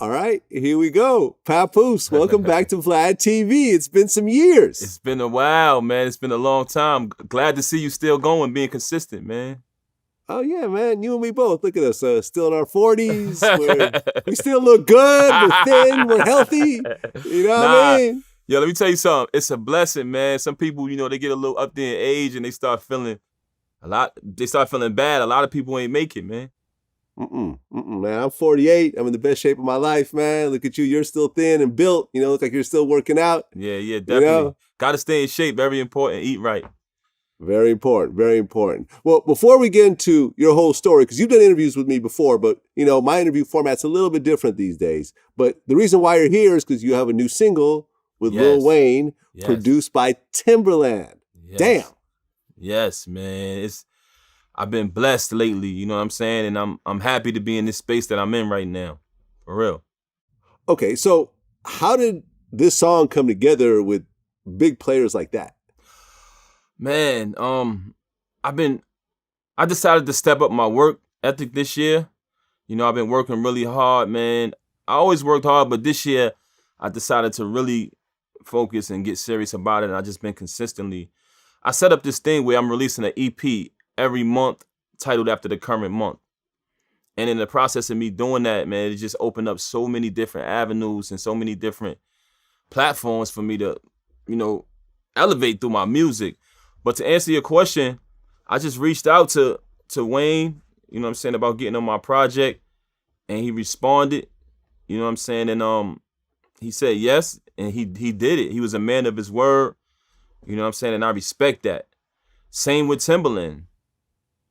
All right, here we go. Papoose, welcome back to VladTV. It's been some years. It's been a while, man. It's been a long time. Glad to see you still going, being consistent, man. Oh, yeah, man. You and me both. Look at us. Still in our 40s. We still look good. We're thin. We're healthy. You know what I mean? Yo, let me tell you something. It's a blessing, man. Some people, they get a little up there in age and they start feeling bad. A lot of people ain't make it, man. Man. I'm 48. I'm in the best shape of my life, man. Look at you. You're still thin and built. Look like you're still working out. Yeah, definitely. Got to stay in shape. Very important. Eat right. Very important, very important. Well, before we get into your whole story, because you've done interviews with me before, but, my interview format's a little bit different these days. But the reason why you're here is because you have a new single with Lil Wayne, produced by Timbaland. Yes. Damn. Yes, man. I've been blessed lately, you know what I'm saying? And I'm happy to be in this space that I'm in right now, for real. Okay, so how did this song come together with big players like that? Man, I decided to step up my work ethic this year. I've been working really hard, man. I always worked hard, but this year I decided to really focus and get serious about it. And I just been I set up this thing where I'm releasing an EP every month titled after the current month. And in the process of me doing that, man, it just opened up so many different avenues and so many different platforms for me to, elevate through my music. But to answer your question, I just reached out to Wayne, about getting on my project, and he responded, and he said yes, and he did it. He was a man of his word, and I respect that. Same with Timbaland.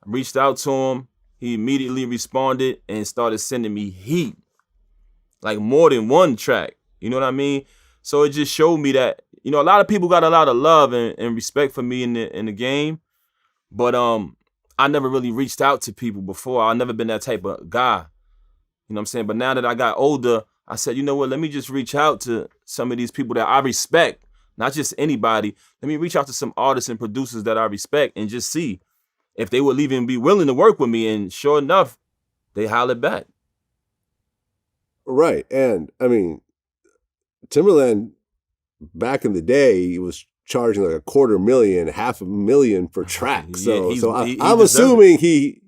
I reached out to him, he immediately responded and started sending me heat, like more than one track, you know what I mean? So it just showed me that, a lot of people got a lot of love and respect for me in the game, but I never really reached out to people before. I've never been that type of guy, But now that I got older, I said, you know what, let me just reach out to some of these people that I respect, not just anybody. Let me reach out to some artists and producers that I respect and just see if they would even be willing to work with me. And sure enough, they hollered back. Right. And I mean, Timbaland, back in the day, he was charging like $250,000, $500,000 per track. I'm assuming he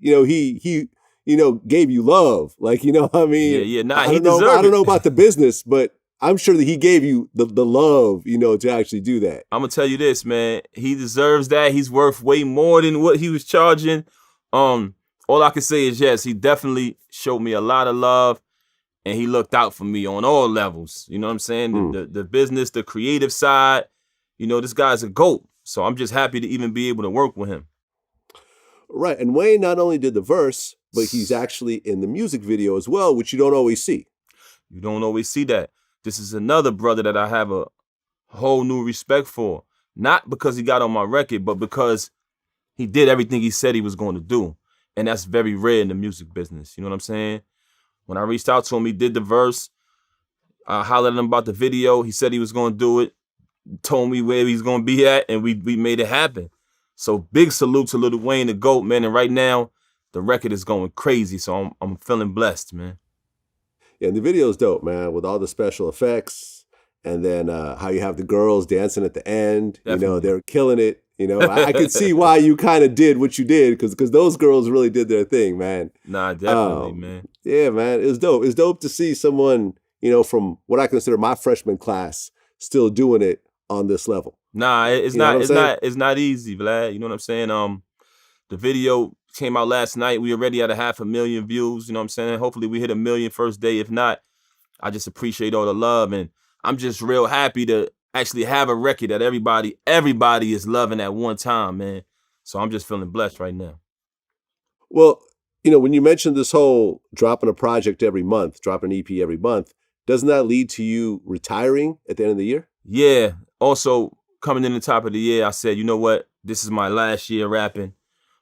gave you love. Like, I mean, I don't know about the business, but I'm sure that he gave you the love, to actually do that. I'm gonna tell you this, man. He deserves that. He's worth way more than what he was charging. All I can say is yes, he definitely showed me a lot of love. And he looked out for me on all levels. You know what I'm saying? The business, the creative side. This guy's a GOAT. So I'm just happy to even be able to work with him. Right. And Wayne not only did the verse, but he's actually in the music video as well, which you don't always see. You don't always see that. This is another brother that I have a whole new respect for. Not because he got on my record, but because he did everything he said he was going to do. And that's very rare in the music business. You know what I'm saying? When I reached out to him, he did the verse. I hollered at him about the video. He said he was going to do it. Told me where he's going to be at, and we made it happen. So big salute to Lil Wayne, the GOAT, man. And right now, the record is going crazy, so I'm feeling blessed, man. Yeah, and the video's dope, man, with all the special effects, and then how you have the girls dancing at the end. Definitely. They're killing it. I could see why you kind of did what you did, because those girls really did their thing, man. Nah, definitely, man. Yeah, man, it was dope. It's dope to see someone, from what I consider my freshman class still doing it on this level. Nah, it's not easy, Vlad. You know what I'm saying? The video came out last night. We already had 500,000 views. You know what I'm saying? Hopefully we hit 1 million first day. If not, I just appreciate all the love, and I'm just real happy to actually have a record that everybody is loving at one time, man. So I'm just feeling blessed right now. Well, when you mentioned this whole dropping a project every month, dropping an EP every month, doesn't that lead to you retiring at the end of the year? Yeah. Also, coming in the top of the year, I said, you know what? This is my last year rapping.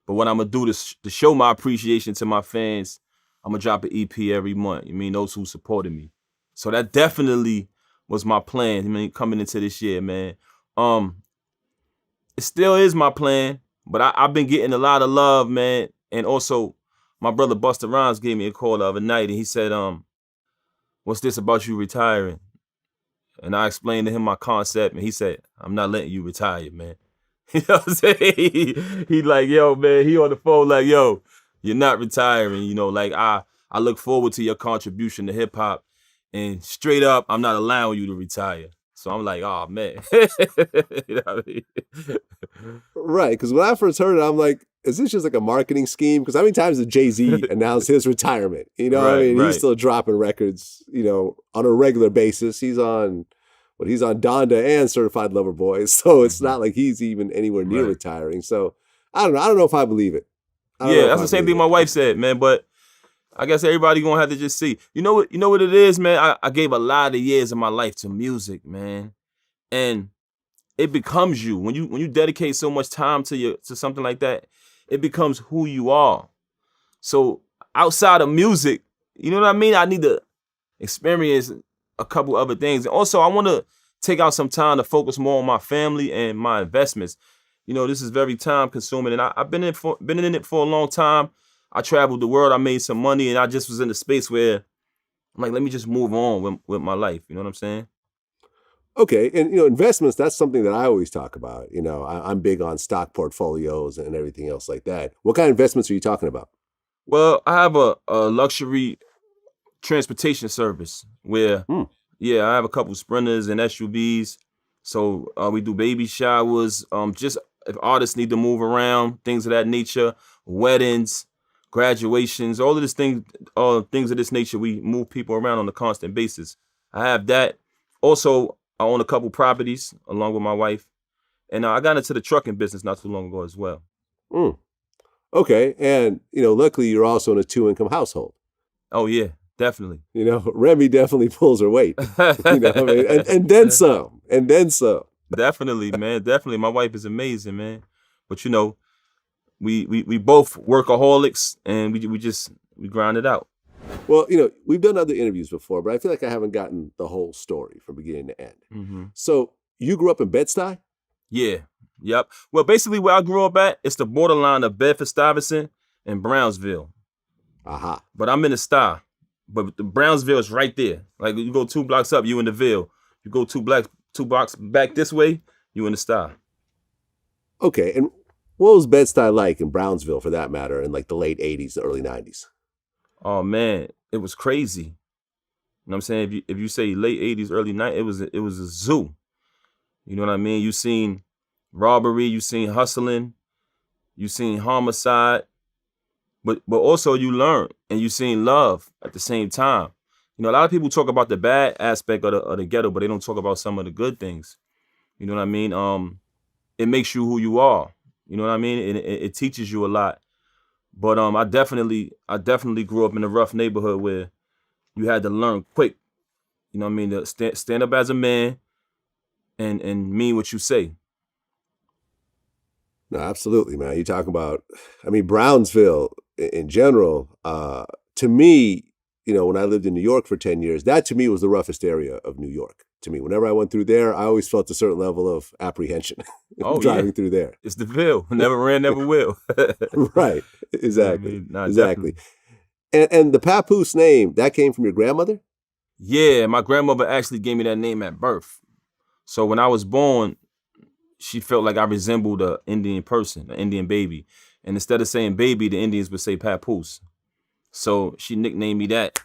But what I'm going to do to show my appreciation to my fans, I'm going to drop an EP every month. Those who supported me. So that definitely was my plan, coming into this year, man. It still is my plan, but I've been getting a lot of love, man. And also, my brother Busta Rhymes gave me a call the other night, and he said, what's this about you retiring? And I explained to him my concept, and he said, I'm not letting you retire, man. You know what I'm saying? He like, yo, man, he on the phone like, yo, you're not retiring. You know, like I look forward to your contribution to hip hop, and straight up, I'm not allowing you to retire. So I'm like, oh man. You know what I mean? Right, because when I first heard it, I'm like, is this just like a marketing scheme? Because how many times did Jay-Z announce his retirement? You know what I mean? Right. He's still dropping records, you know, on a regular basis. He's on Donda and Certified Lover Boy. So it's not like he's even anywhere near retiring. So I don't know. I don't know if I believe it. Yeah, that's the same thing my wife said, man. But I guess everybody gonna have to just see. You know what it is, man? I gave a lot of years of my life to music, man. And it becomes you. When you dedicate so much time to something like that, it becomes who you are. So outside of music, you know what I mean? I need to experience a couple other things. And also, I want to take out some time to focus more on my family and my investments. You know, this is very time consuming, and I've been in it for a long time. I traveled the world, I made some money, and I just was in a space where I'm like, let me just move on with my life. You know what I'm saying? Okay, and you know, investments, that's something that I always talk about. You know, I'm big on stock portfolios and everything else like that. What kind of investments are you talking about? Well, I have a luxury transportation service where, yeah, I have a couple Sprinters and SUVs. So we do baby showers, just if artists need to move around, things of that nature, weddings, graduations, all of this things of this nature. We move people around on a constant basis. I have that. Also, I own a couple properties along with my wife. And I got into the trucking business not too long ago as well. Okay. And, you know, luckily you're also in a 2-income household. Oh, yeah, definitely. You know, Remy definitely pulls her weight. You know what I mean? And then some. And then some. Definitely, man. Definitely. My wife is amazing, man. But, you know, we both workaholics, and we grind it out. Well, you know, we've done other interviews before, but I feel like I haven't gotten the whole story from beginning to end. Mm-hmm. So you grew up in Bed-Stuy? Yeah. Yep. Well, basically where I grew up at, it's the borderline of Bedford-Stuyvesant and Brownsville. Aha. But I'm in the Stuy. But the Brownsville is right there. Like you go 2 blocks up, you in the Ville. You go 2 blocks back this way, you in the Stuy. Okay. And what was Bed-Stuy like in Brownsville, for that matter, in like the late 80s, the early 90s? Oh man, it was crazy. You know what I'm saying? If you say late 80s, early 90s, it was a zoo. You know what I mean? You seen robbery, you seen hustling, you seen homicide, but also you learn and you seen love at the same time. You know, a lot of people talk about the bad aspect of the ghetto, but they don't talk about some of the good things. You know what I mean? It makes you who you are. You know what I mean? It teaches you a lot. But I definitely grew up in a rough neighborhood where you had to learn quick. You know what I mean? To stand up as a man and mean what you say. No, absolutely, man. You talk about, I mean, Brownsville in general, to me, you know, when I lived in New York for 10 years, that to me was the roughest area of New York. To me, whenever I went through there, I always felt a certain level of apprehension driving through there. It's the Ville. Never ran, never will. Right. Exactly. You know what I mean? Exactly. And the Papoose name, that came from your grandmother? Yeah, my grandmother actually gave me that name at birth. So when I was born, she felt like I resembled an Indian person, an Indian baby. And instead of saying baby, the Indians would say Papoose. So she nicknamed me that.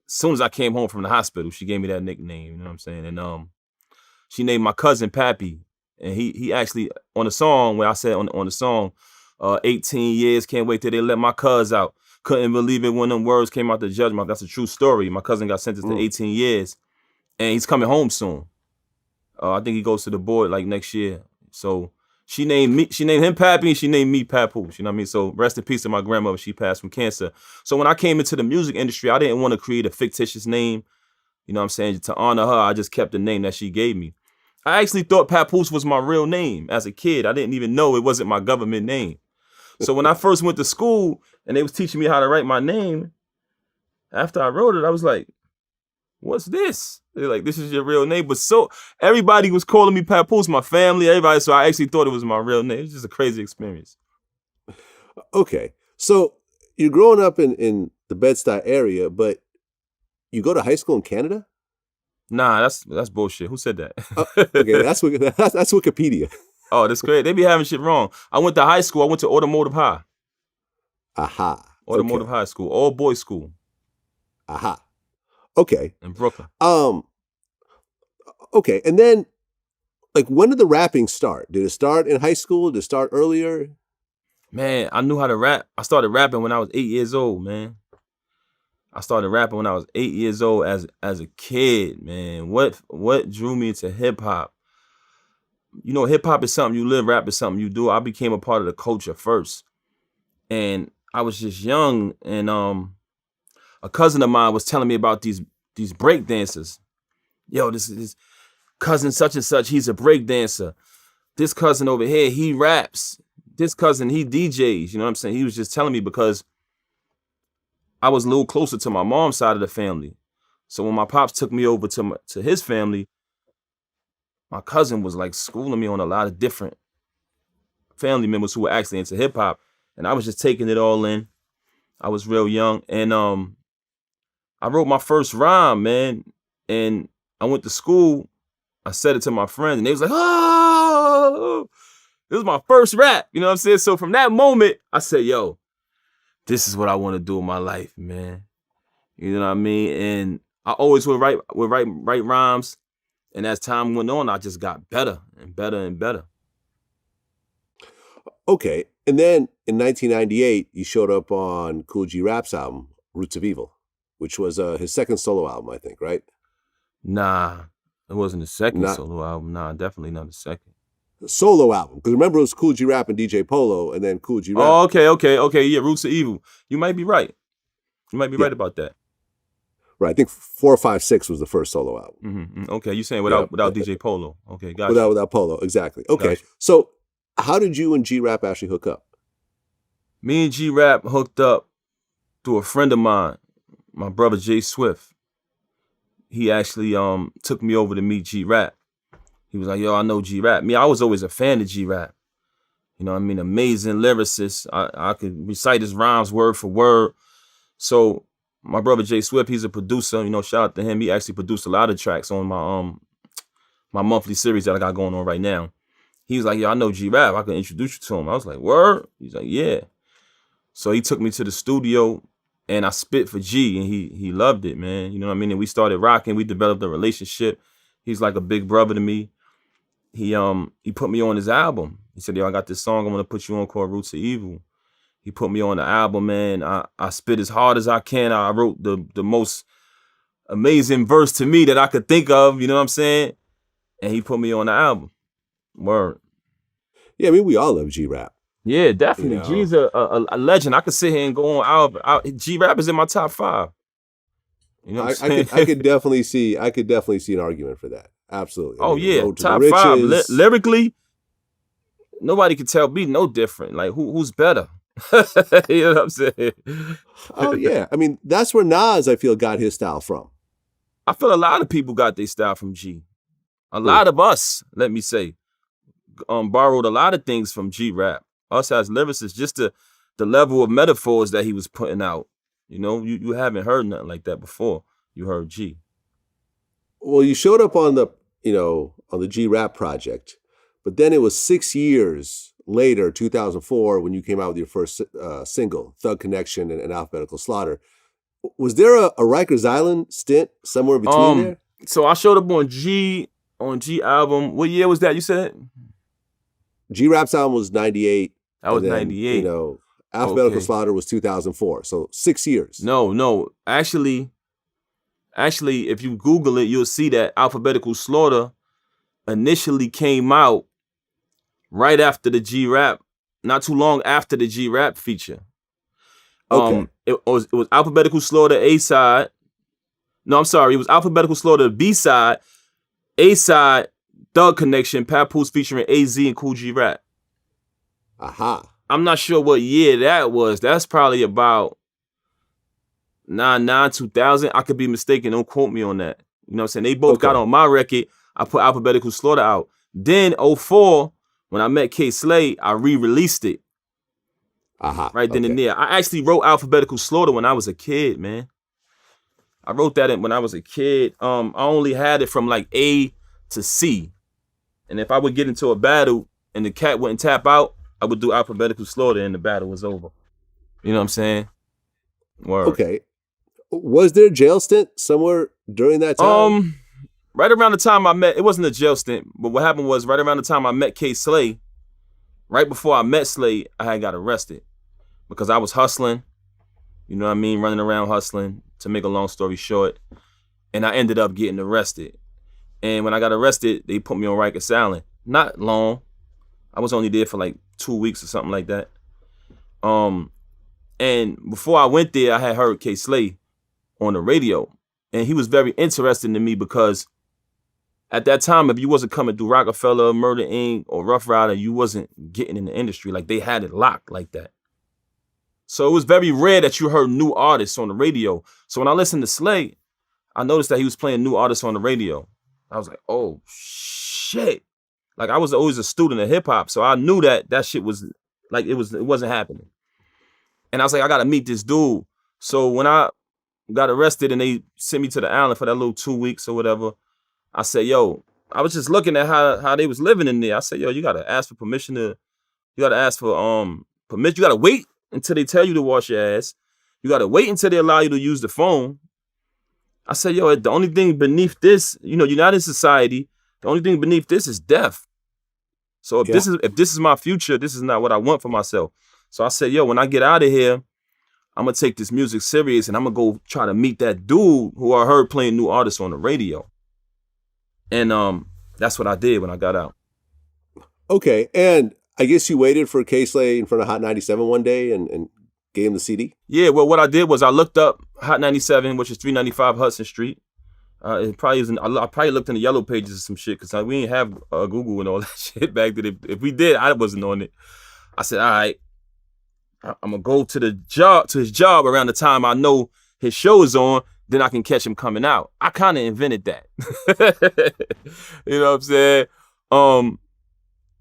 As soon as I came home from the hospital, she gave me that nickname, you know what I'm saying? And she named my cousin Pappy. And he actually, on the song, where I said on the song, 18 years, can't wait till they let my cuz out. Couldn't believe it when them words came out the judgment. That's a true story. My cousin got sentenced to 18 years, and he's coming home soon. I think he goes to the board like next year. So she named him Pappy, and she named me Papoose. You know what I mean? So rest in peace to my grandmother. She passed from cancer. So when I came into the music industry, I didn't want to create a fictitious name. You know what I'm saying? To honor her, I just kept the name that she gave me. I actually thought Papoose was my real name as a kid. I didn't even know it wasn't my government name. So when I first went to school and they was teaching me how to write my name, after I wrote it, I was like, what's this? They're like, this is your real name. But so everybody was calling me Papoose, my family, everybody. So I actually thought it was my real name. It's just a crazy experience. Okay. So you're growing up in the Bed-Stuy area, but you go to high school in Canada? Nah, that's bullshit. Who said that? Okay, that's Wikipedia. Oh, that's great. They be having shit wrong. I went to high school. I went to Automotive High. Aha. Automotive High School, all boys school. Aha. Okay. In Brooklyn. Okay, and then, like, when did the rapping start? Did it start in high school? Did it start earlier? Man, I knew how to rap. I started rapping when I was 8 years old, man. I started rapping when I was 8 years old as a kid, man. What drew me into hip hop? You know, hip hop is something you live, rap is something you do. I became a part of the culture first. And I was just young, and a cousin of mine was telling me about these break dancers. Yo, this is cousin such and such, he's a break dancer. This cousin over here, he raps. This cousin, he DJs. You know what I'm saying? He was just telling me because I was a little closer to my mom's side of the family. So when my pops took me over to his family, my cousin was like schooling me on a lot of different family members who were actually into hip hop. And I was just taking it all in. I was real young. And I wrote my first rhyme, man. And I went to school. I said it to my friends, and they was like, oh, it was my first rap. You know what I'm saying? So from that moment, I said, yo, this is what I want to do with my life, man. You know what I mean? And I always would write rhymes. And as time went on, I just got better and better and better. Okay. And then in 1998, you showed up on Kool G Rap's album, Roots of Evil, which was his second solo album, I think, right? Nah, it wasn't the second solo album. Nah, definitely not the second. The solo album. Because remember, it was Kool G Rap and DJ Polo, and then Kool G Rap. Oh, okay. Yeah, Roots of Evil. You might be right. You might be right about that. Right. I think 456 was the first solo album. Mm-hmm. Okay, you're saying without DJ Polo. Okay, gotcha. Without Polo, exactly. Okay. Gotcha. So how did you and G Rap actually hook up? Me and G Rap hooked up through a friend of mine, my brother Jay Swift. He actually took me over to meet G Rap. He was like, yo, I know G Rap. I was always a fan of G Rap. You know what I mean? Amazing lyricist. I could recite his rhymes word for word. So my brother Jay Swift, he's a producer. You know, shout out to him. He actually produced a lot of tracks on my monthly series that I got going on right now. He was like, yo, I know G Rap. I can introduce you to him. I was like, word? He's like, yeah. So he took me to the studio and I spit for G, and he loved it, man. You know what I mean? And we started rocking. We developed a relationship. He's like a big brother to me. He put me on his album. He said, yo, I got this song I'm going to put you on called Roots of Evil. He put me on the album, man. I spit as hard as I can. I wrote the most amazing verse to me that I could think of, you know what I'm saying? And he put me on the album. Word. Yeah, I mean, we all love G Rap. Yeah, definitely. You know? G's a legend. I could sit here and go on. G Rap is in my top 5. You know what I'm saying? I could definitely see an argument for that. Absolutely. Oh, yeah. Top 5. Lyrically, nobody can tell me no different. Like, who's better? You know what I'm saying? Oh, yeah. I mean, that's where Nas, I feel, got his style from. I feel a lot of people got their style from G. A lot of us, let me say, borrowed a lot of things from G Rap. Us as lyricists, just the level of metaphors that he was putting out. You know, you haven't heard nothing like that before. You heard G. Well, you showed up on the G Rap project, but then it was 6 years later, 2004, when you came out with your first single, Thug Connection and Alphabetical Slaughter. Was there a Rikers Island stint somewhere between there? So I showed up on G album. What year was that, you said? G Rap's album was 98. That was 98. You know, Alphabetical Slaughter was 2004. So 6 years. No. Actually, if you Google it, you'll see that Alphabetical Slaughter initially came out right after the G Rap, not too long after the G Rap feature. Okay. It was Alphabetical Slaughter A-side. No, I'm sorry. It was Alphabetical Slaughter B-side, A-side, Thug Connection, Papoose featuring AZ and Kool G Rap. Aha. I'm not sure what year that was. That's probably about 2000. I could be mistaken. Don't quote me on that. You know what I'm saying? They both got on my record. I put Alphabetical Slaughter out. Then 2004, when I met K Slay, I re-released it. Right then and there. I actually wrote Alphabetical Slaughter when I was a kid, man. I wrote that when I was a kid. I only had it from like A to C. And if I would get into a battle and the cat wouldn't tap out, I would do Alphabetical Slaughter and the battle was over. You know what I'm saying? Word. Okay. Was there a jail stint somewhere during that time? Right around the time I met, it wasn't a jail stint, but what happened was right around the time I met K Slay, right before I met Slay, I had got arrested because I was hustling, you know what I mean, running around hustling, to make a long story short, and I ended up getting arrested. And when I got arrested, they put me on Rikers Island. Not long. I was only there for like 2 weeks or something like that. And before I went there, I had heard K Slay on the radio. And he was very interested in me because at that time, if you wasn't coming through Rockefeller, Murder Inc., or Rough Rider, you wasn't getting in the industry. Like, they had it locked like that. So it was very rare that you heard new artists on the radio. So when I listened to Slay, I noticed that he was playing new artists on the radio. I was like, oh, shit. Like, I was always a student of hip-hop, so I knew that shit was, like, it wasn't happening. And I was like, I got to meet this dude. So when I got arrested and they sent me to the island for that little 2 weeks or whatever, I said, yo, I was just looking at how they was living in there. I said, yo, you got to ask for permission you got to ask for permission. You got to wait until they tell you to wash your ass. You got to wait until they allow you to use the phone. I said, yo, the only thing beneath this, you know, you're not in society. The only thing beneath this is death. So if this is my future, this is not what I want for myself. So I said, yo, when I get out of here, I'm going to take this music serious and I'm going to go try to meet that dude who I heard playing new artists on the radio. And that's what I did when I got out. Okay. And I guess you waited for K Slay in front of Hot 97 one day and gave him the CD? Yeah, well, what I did was I looked up Hot 97, which is 395 Hudson Street. It probably isn't. I probably looked in the yellow pages or some shit because we didn't have Google and all that shit back then. If we did, I wasn't on it. I said, all right, I'm gonna go to his job around the time I know his show is on. Then I can catch him coming out. I kind of invented that. You know what I'm saying?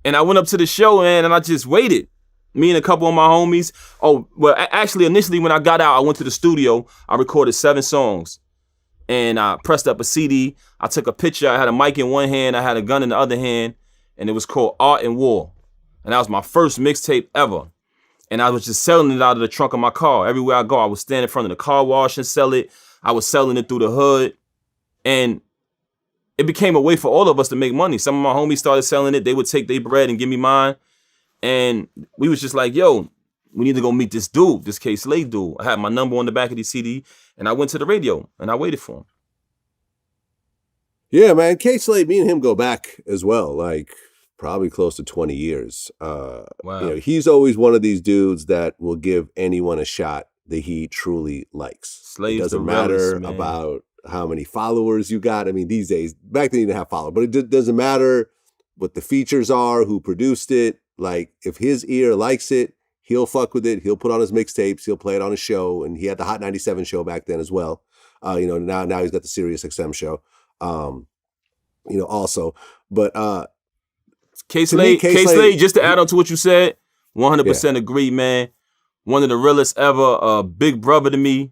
And I went up to the show, man, and I just waited. Me and a couple of my homies. Oh, well, actually, initially when I got out, I went to the studio. I recorded 7 songs. And I pressed up a CD. I took a picture. I had a mic in one hand. I had a gun in the other hand. And it was called Art and War. And that was my first mixtape ever. And I was just selling it out of the trunk of my car. Everywhere I go, I would stand in front of the car wash and sell it. I was selling it through the hood. And it became a way for all of us to make money. Some of my homies started selling it. They would take their bread and give me mine. And we was just like, yo, we need to go meet this dude, this K Slay dude. I had my number on the back of the CD. And I went to the radio and I waited for him. Yeah, man. K Slay, me and him go back as well, like probably close to 20 years. Wow. You know, he's always one of these dudes that will give anyone a shot that he truly likes. Slay's it doesn't the matter realest, man. about how many followers you got. I mean, these days, back then you didn't have followers, but it doesn't matter what the features are, who produced it. Like, if his ear likes it, he'll fuck with it. He'll put on his mixtapes. He'll play it on his show. And he had the Hot 97 show back then as well. You know, now he's got the Sirius XM show. You know, also. But K Slay, just to add on to what you said, 100% agree, man. One of the realest ever, big brother to me.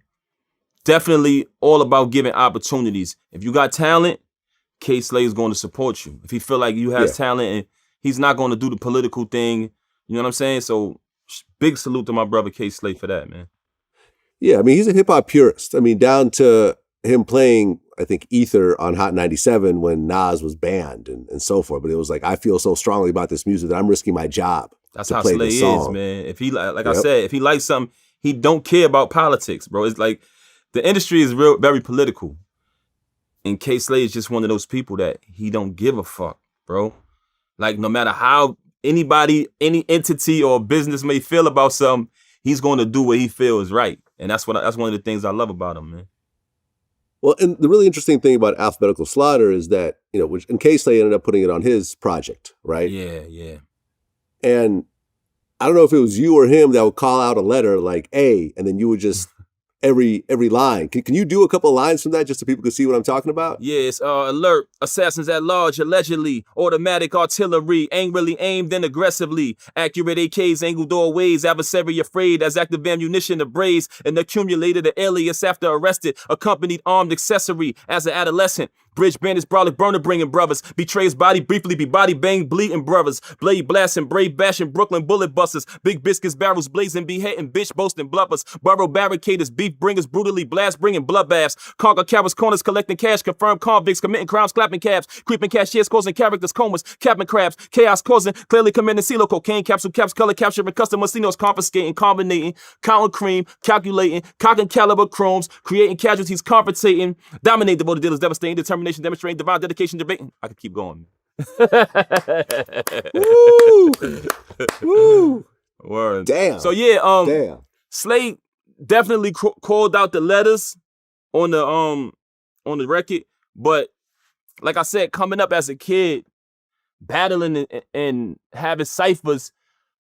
Definitely all about giving opportunities. If you got talent, K Slay is going to support you. If he feel like you have talent and he's not going to do the political thing, you know what I'm saying? So big salute to my brother K Slay for that, man. Yeah, I mean, he's a hip-hop purist. I mean, down to him playing, I think, Ether on Hot 97 when Nas was banned and so forth. But it was like, I feel so strongly about this music that I'm risking my job. That's how Slay is, man. If he, like I said, if he likes something, he don't care about politics, bro. It's like the industry is very political. And K Slay is just one of those people that he don't give a fuck, bro. Like, no matter how anybody, any entity or business may feel about something, he's going to do what he feels right. And that's one of the things I love about him, man. Well, and the really interesting thing about Alphabetical Slaughter is that, you know, and K Slay ended up putting it on his project, right? Yeah. And I don't know if it was you or him that would call out a letter like A, and then you would just every line. Can you do a couple of lines from that just so people can see what I'm talking about? Yes, alert, assassins at large, allegedly, automatic artillery, angrily aimed and aggressively, accurate AKs, angled doorways, adversary afraid as active ammunition abrased and accumulated an alias after arrested, accompanied armed accessory as an adolescent. Bridge bandits, brolic burner bringing brothers. Betrays body briefly, be body bang, bleeding brothers. Blade blasting, brave bashing, Brooklyn bullet busters. Big biscuits, barrels blazing, beheading, bitch boasting bluffers. Burrow barricaders, beef bringers, brutally blast, bringing bloodbaths. Conquer cowards, corners, collecting cash, confirmed convicts, committing crimes, clapping cabs. Creeping cashiers, causing characters, comas, capping crabs. Chaos causing, clearly committing CeeLo, cocaine capsule, caps, color capturing customers, Cinos, confiscating, combinating, counting cream, calculating, cocking caliber chromes, creating casualties, compensating, dominate devoted dealers, devastating, determination, demonstrating divine dedication, debating. I could keep going. Woo! Woo! Word. Damn. So yeah, damn. Slade definitely called out the letters on the record, but like I said, coming up as a kid, battling and having ciphers,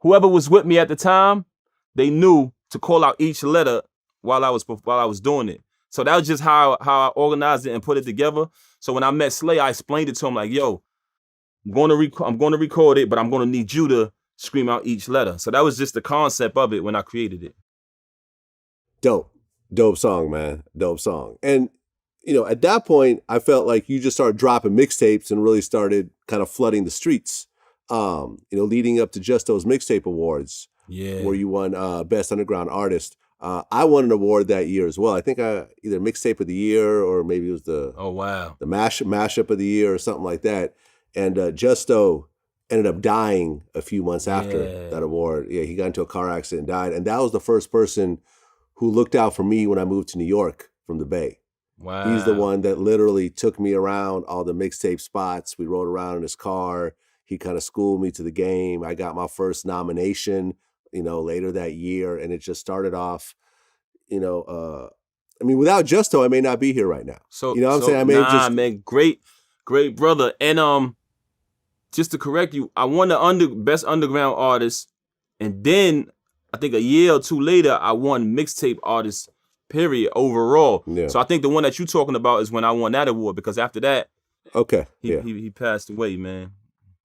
whoever was with me at the time, they knew to call out each letter while I was doing it. So that was just how I organized it and put it together. So when I met Slay, I explained it to him like, yo, I'm going to record it, but I'm going to need you to scream out each letter. So that was just the concept of it when I created it. Dope song, man. Dope song. And, at that point, I felt like you just started dropping mixtapes and really started kind of flooding the streets, leading up to Jesto's Mixtape Awards, where you won Best Underground Artist. I won an award that year as well. I think either Mixtape of the Year or maybe it was the mashup of the year or something like that. And Jesto ended up dying a few months after that award. Yeah, he got into a car accident and died. And that was the first person who looked out for me when I moved to New York from the Bay. Wow. He's the one that literally took me around all the mixtape spots. We rode around in his car. He kind of schooled me to the game. I got my first nomination, later that year. And it just started off, without Jesto, I may not be here right now. So, what I'm saying? Man, great brother. And just to correct you, I won the Best Underground Artist. And then I think a year or two later, I won Mixtape Artist, period, overall. Yeah. So I think the one that you're talking about is when I won that award, because after that, he passed away, man.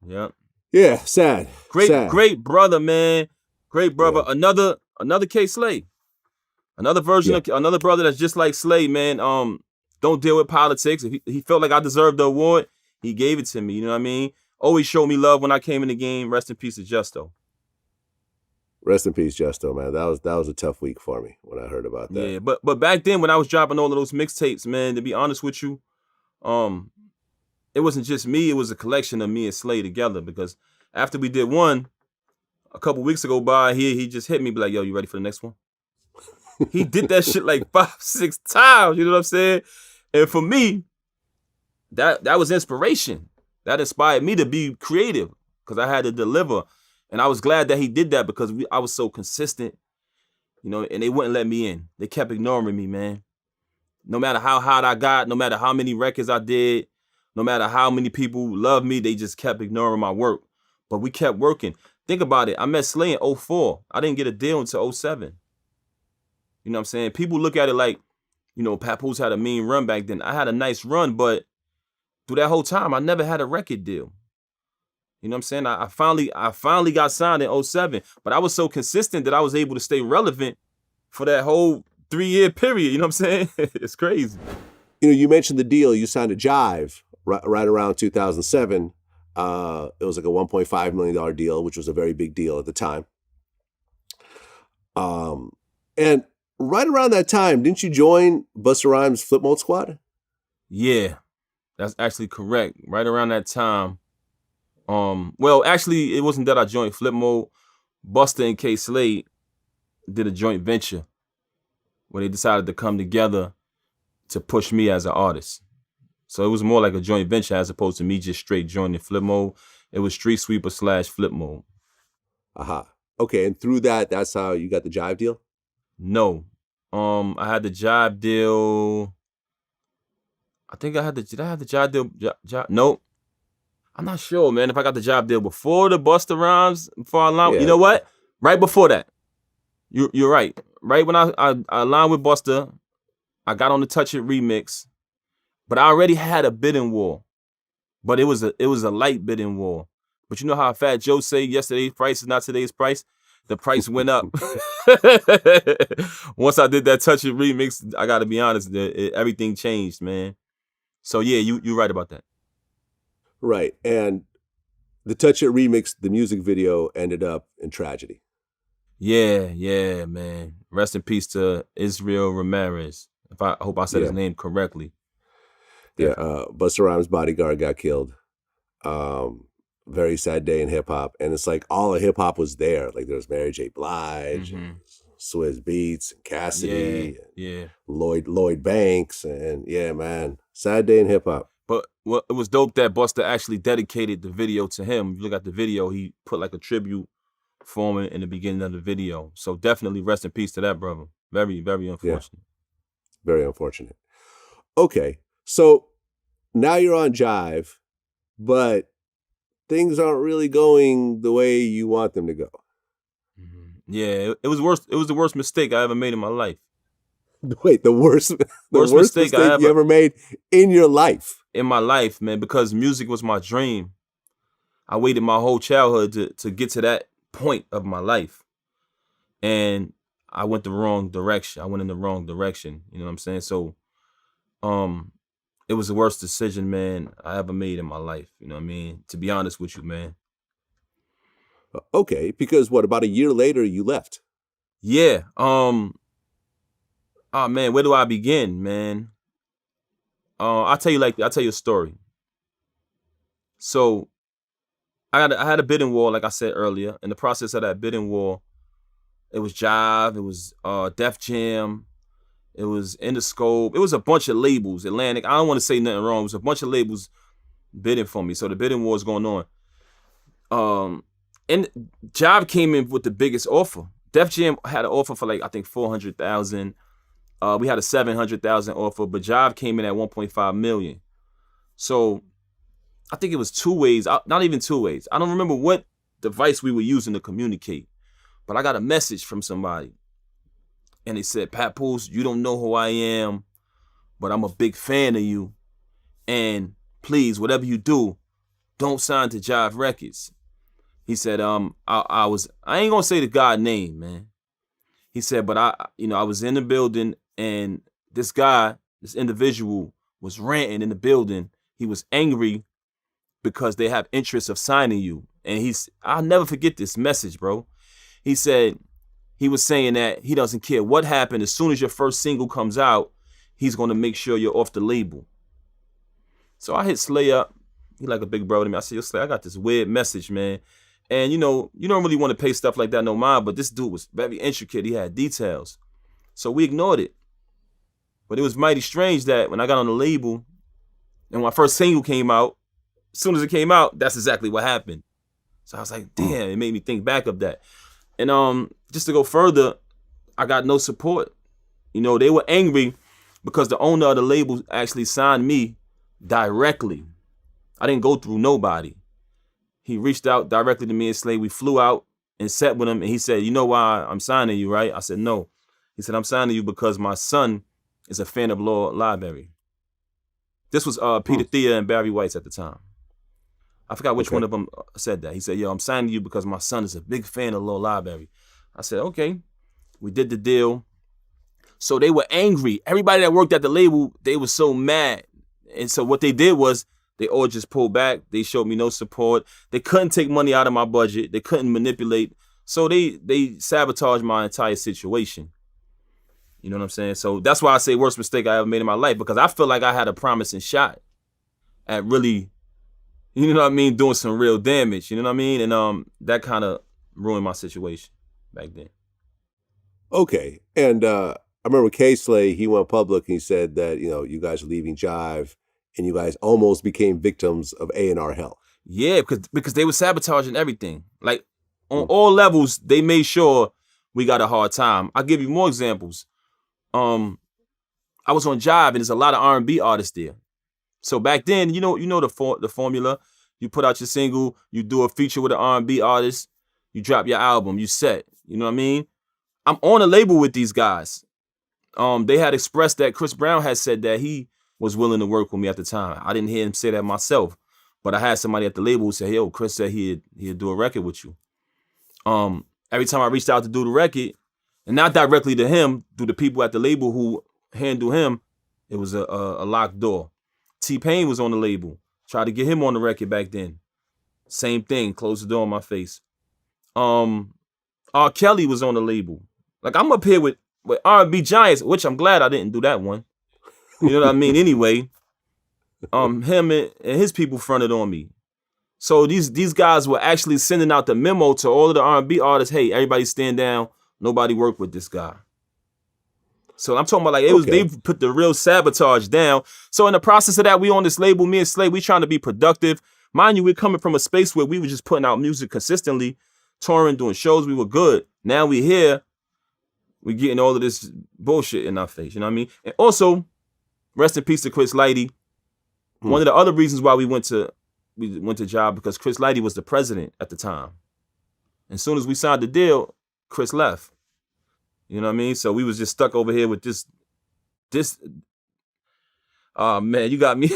Yeah. Yeah, sad. Great brother, man. Great brother. Yeah. Another K Slade. Another version of another brother that's just like Slade, man. Don't deal with politics. If he felt like I deserved the award, he gave it to me. You know what I mean? Always showed me love when I came in the game. Rest in peace to Jesto. Rest in peace, Jesto, man. That was a tough week for me when I heard about that. Yeah, but back then when I was dropping all of those mixtapes, man, to be honest with you, it wasn't just me, it was a collection of me and Slade together, because after we did one, a couple weeks ago by here, he just hit me, be like, yo, you ready for the next one? He did that shit like 5-6 times, you know what I'm saying? And for me, that was inspiration. That inspired me to be creative, because I had to deliver. And I was glad that he did that, because I was so consistent, and they wouldn't let me in. They kept ignoring me, man. No matter how hot I got, no matter how many records I did, no matter how many people loved me, they just kept ignoring my work. But we kept working. Think about it. I met Slay in 2004. I didn't get a deal until 2007. You know what I'm saying? People look at it like, Papoose had a mean run back then. I had a nice run, but through that whole time, I never had a record deal. You know what I'm saying? I finally got signed in 2007, but I was so consistent that I was able to stay relevant for that whole 3-year period. You know what I'm saying? It's crazy. You mentioned the deal. You signed a Jive right around 2007. It was like a $1.5 million deal, which was a very big deal at the time. And right around that time, didn't you join Busta Rhymes' Flip Mode Squad? Yeah, that's actually correct. Right around that time. Well, actually, it wasn't that I joined Flip Mode. Busta and K Slade did a joint venture where they decided to come together to push me as an artist. So it was more like a joint venture as opposed to me just straight joining Flip Mode. It was Street Sweeper / Flip Mode. Aha. Okay, and through that's how you got the Jive deal? No. I had the Jive deal. I think I had did I have the Jive deal? Nope. I'm not sure, man, if I got the Jive deal before the Busta Rhymes, before I launched. You know what? Right before that. You're right. Right when I aligned with Busta, I got on the Touch It remix, but I already had a bidding war. But it was a light bidding war. But you know how Fat Joe say yesterday's price is not today's price? The price went up. Once I did that Touch It remix, I got to be honest, everything changed, man. So yeah, you're right about that. Right. And the Touch It remix, the music video ended up in tragedy. Yeah, man. Rest in peace to Israel Ramirez. I hope I said his name correctly. Yeah, Busta Rhymes' bodyguard got killed. Very sad day in hip hop, and it's like all of hip hop was there. Like there was Mary J. Blige, and Swizz Beatz, and Cassidy, and Lloyd Banks, and yeah, man, sad day in hip hop. But it was dope that Busta actually dedicated the video to him. If you look at the video, he put like a tribute for him in the beginning of the video. So definitely rest in peace to that brother. Very, very unfortunate. Yeah. Very unfortunate. Okay, so now you're on Jive, but things aren't really going the way you want them to go. Yeah, it was worse. It was the worst mistake I ever made in my life. Wait, the worst mistake you ever made in your life? In my life, man, because music was my dream. I waited my whole childhood to get to that point of my life. And I went the wrong direction. I went in the wrong direction. You know what I'm saying? So, it was the worst decision, man, I ever made in my life. You know what I mean? To be honest with you, man. Okay, because what, about a year later you left? Yeah. Oh man, where do I begin, man? I'll tell you a story. So I had a bidding war, like I said earlier. In the process of that bidding war, it was Jive, it was Def Jam, it was Interscope, it was a bunch of labels, Atlantic. I don't want to say nothing wrong. It was a bunch of labels bidding for me. So the bidding war is going on. And Jive came in with the biggest offer. Def Jam had an offer for like, I think 400,000. We had a 700,000 offer, but Jive came in at 1.5 million. So I think it was 2 ways, not even 2 ways. I don't remember what device we were using to communicate, but I got a message from somebody. And they said, Papoose, you don't know who I am, but I'm a big fan of you. And please, whatever you do, don't sign to Jive Records. He said, I ain't gonna say the God name, man. He said, but I was in the building and this individual was ranting in the building. He was angry because they have interest of signing you. And I'll never forget this message, bro. He said, he was saying that he doesn't care what happened. As soon as your first single comes out, he's gonna make sure you're off the label. So I hit Slay up. He like a big brother to me. I said, yo, Slay, I got this weird message, man. And you don't really want to pay stuff like that no mind, but this dude was very intricate. He had details. So we ignored it. But it was mighty strange that when I got on the label and my first single came out, as soon as it came out, that's exactly what happened. So I was like, damn, it made me think back of that. And just to go further, I got no support. They were angry because the owner of the label actually signed me directly. I didn't go through nobody. He reached out directly to me and Slay. We flew out and sat with him, and he said, you know why I'm signing you, right? I said, no. He said, I'm signing you because my son is a fan of Lord Library. This was Peter Thea and Barry White at the time. I forgot which one of them said that. He said, yo, I'm signing you because my son is a big fan of Lord Library. I said, okay. We did the deal. So they were angry. Everybody that worked at the label, they were so mad. And so what they did was, they all just pulled back. They showed me no support. They couldn't take money out of my budget. They couldn't manipulate. So they sabotaged my entire situation. You know what I'm saying? So that's why I say worst mistake I ever made in my life, because I feel like I had a promising shot at really, you know what I mean, doing some real damage. You know what I mean? And that kind of ruined my situation back then. Okay. And I remember K-Slay, he went public and he said that, you guys are leaving Jive. And you guys almost became victims of A&R hell. Yeah, because they were sabotaging everything. Like, on all levels, they made sure we got a hard time. I'll give you more examples. I was on Jive, and there's a lot of R&B artists there. So back then, you know the formula. You put out your single, you do a feature with an R&B artist, you drop your album, you set. You know what I mean? I'm on a label with these guys. They had expressed that Chris Brown had said that he was willing to work with me at the time. I didn't hear him say that myself, but I had somebody at the label who said, "Yo, Chris said he'd do a record with you." Every time I reached out to do the record, and not directly to him, through the people at the label who handle him, it was a locked door. T-Pain was on the label. Tried to get him on the record back then. Same thing, closed the door in my face. R. Kelly was on the label. Like, I'm up here with R&B giants, which I'm glad I didn't do that one. You know what I mean? Anyway, him and his people fronted on me. So these guys were actually sending out the memo to all of the R&B artists, hey, everybody stand down. Nobody work with this guy. So I'm talking about like they put the real sabotage down. So in the process of that, we on this label, me and Slade, we trying to be productive. Mind you, we're coming from a space where we were just putting out music consistently, touring, doing shows. We were good. Now we here, we getting all of this bullshit in our face. You know what I mean? And also, rest in peace to Chris Lighty. One of the other reasons why we went to Jive, because Chris Lighty was the president at the time. As soon as we signed the deal, Chris left. You know what I mean? So we was just stuck over here with this. Oh man, you got me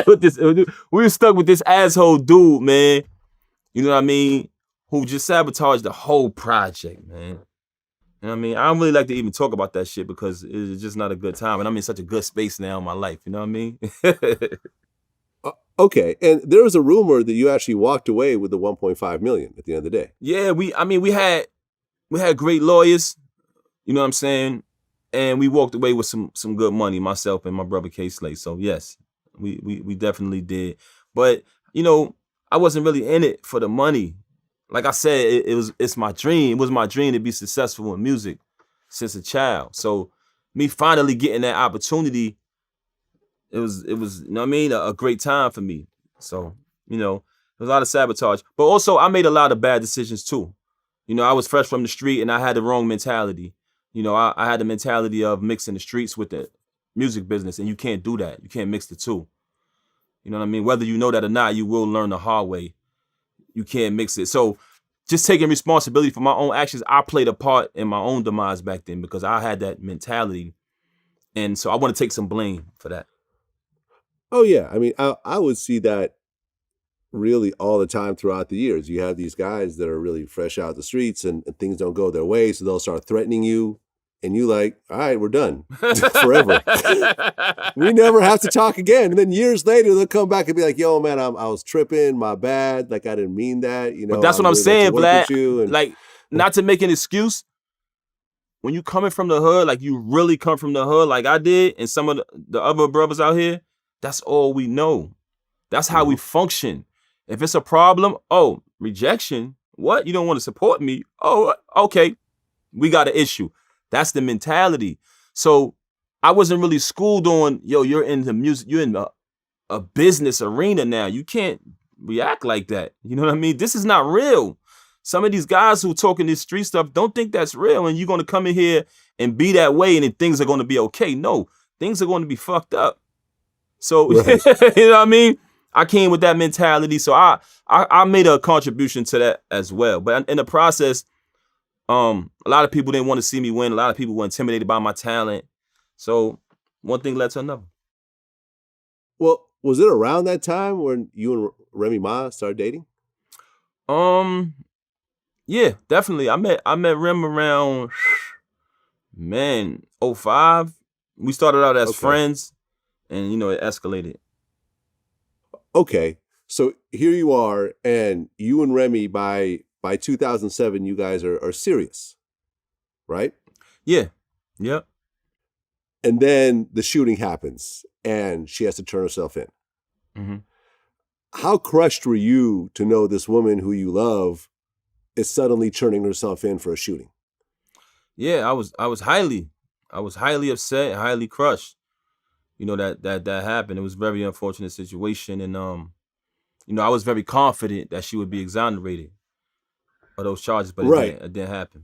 with this. We were stuck with this asshole dude, man. You know what I mean? Who just sabotaged the whole project, man. You know what I mean? I don't really like to even talk about that shit because it's just not a good time. And I'm in such a good space now in my life. You know what I mean? Okay. And there was a rumor that you actually walked away with the 1.5 million at the end of the day. Yeah, we had great lawyers. You know what I'm saying? And we walked away with some good money, myself and my brother K Slade. So yes, we definitely did. But, you know, I wasn't really in it for the money. Like I said, it's my dream. It was my dream to be successful in music since a child. So me finally getting that opportunity, it was, you know what I mean, a great time for me. So, you know, there was a lot of sabotage. But also I made a lot of bad decisions too. You know, I was fresh from the street and I had the wrong mentality. You know, I had the mentality of mixing the streets with the music business, and you can't do that. You can't mix the two. You know what I mean? Whether you know that or not, you will learn the hard way. You can't mix it. So just taking responsibility for my own actions, I played a part in my own demise back then because I had that mentality. And so I want to take some blame for that. Oh, yeah. I mean, I would see that really all the time throughout the years. You have these guys that are really fresh out the streets and things don't go their way. So they'll start threatening you. And you like, all right, we're done forever. We never have to talk again. And then years later, they'll come back and be like, yo, man, I was tripping. My bad. Like, I didn't mean that. You know, but that's what I'm saying, Vlad. Like, not to make an excuse. When you coming from the hood, like you really come from the hood like I did and some of the other brothers out here, that's all we know. That's how we function. If it's a problem, oh, rejection. What? You don't want to support me? Oh, okay. We got an issue. That's the mentality. So I wasn't really schooled on, yo, you're in the music, you're in a business arena now. You can't react like that. You know what I mean? This is not real. Some of these guys who talking this street stuff don't think that's real, and you're going to come in here and be that way and then things are going to be okay. No, things are going to be fucked up. So, right. You know what I mean? I came with that mentality. So I made a contribution to that as well. But in the process, a lot of people didn't want to see me win. A lot of people were intimidated by my talent. So one thing led to another. Well, was it around that time when you and Remy Ma started dating? Yeah, definitely. I met Rem around, man, 05. We started out as friends and, you know, it escalated. Okay. So here you are, and you and Remy by 2007, you guys are serious, right? Yeah. Yep. And then the shooting happens, and she has to turn herself in. Mm-hmm. How crushed were you to know this woman who you love is suddenly turning herself in for a shooting? Yeah, I was highly upset, highly crushed. You know, that happened. It was a very unfortunate situation, and you know, I was very confident that she would be exonerated of those charges, but it didn't happen.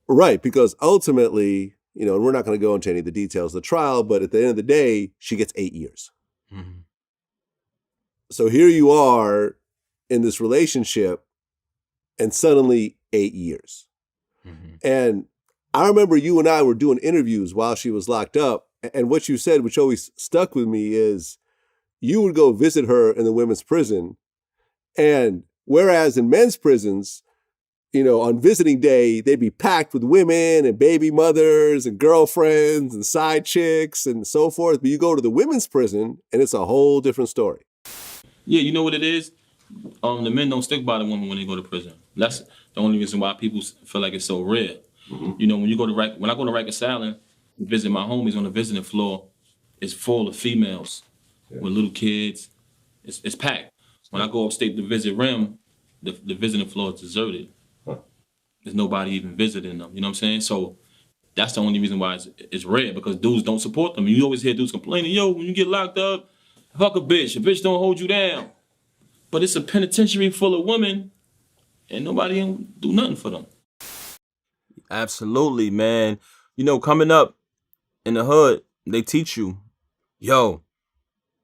Right, because ultimately, you know, and we're not going to go into any of the details of the trial, but at the end of the day, she gets 8 years. Mm-hmm. So here you are in this relationship, and suddenly 8 years. And I remember you and I were doing interviews while she was locked up. And what you said, which always stuck with me, is you would go visit her in the women's prison. And whereas in men's prisons, you know, on visiting day, they'd be packed with women and baby mothers and girlfriends and side chicks and so forth. But you go to the women's prison and it's a whole different story. Yeah, you know what it is? The men don't stick by the women when they go to prison. That's the only reason why people feel like it's so rare. You know, when I go to Rikers Island, visit my homies on the visiting floor, it's full of females with little kids. It's packed. When I go upstate to visit Rem, the visiting floor is deserted. There's nobody even visiting them. You know what I'm saying? So that's the only reason why it's rare, because dudes don't support them. You always hear dudes complaining, yo, when you get locked up, fuck a bitch. A bitch don't hold you down. But it's a penitentiary full of women and nobody do nothing for them. Absolutely, man. You know, coming up in the hood, they teach you, yo,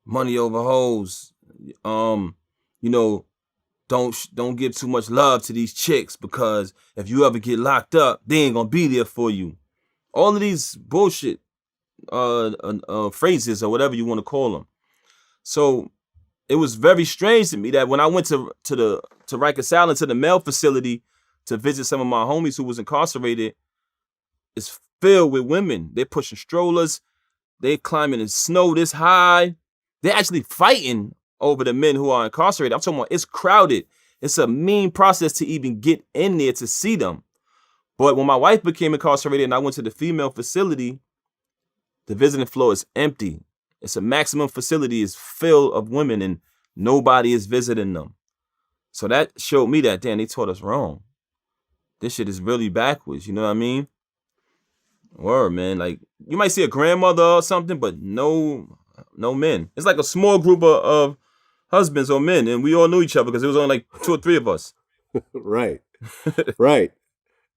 money over hoes. You know, don't give too much love to these chicks, because if you ever get locked up, they ain't gonna be there for you. All of these bullshit phrases or whatever you want to call them. So it was very strange to me that when I went to Rikers Island, to the male facility, to visit some of my homies who was incarcerated, it's filled with women. They're pushing strollers. They're climbing in snow this high. They're actually fighting over the men who are incarcerated. I'm talking about, it's crowded. It's a mean process to even get in there to see them. But when my wife became incarcerated and I went to the female facility, the visiting floor is empty. It's a maximum facility, is filled of women and nobody is visiting them. So that showed me that, damn, they taught us wrong. This shit is really backwards, you know what I mean? Word, man. Like, you might see a grandmother or something, but no men. It's like a small group of husbands or men, and we all knew each other because it was only like 2 or 3 of us. Right. Right.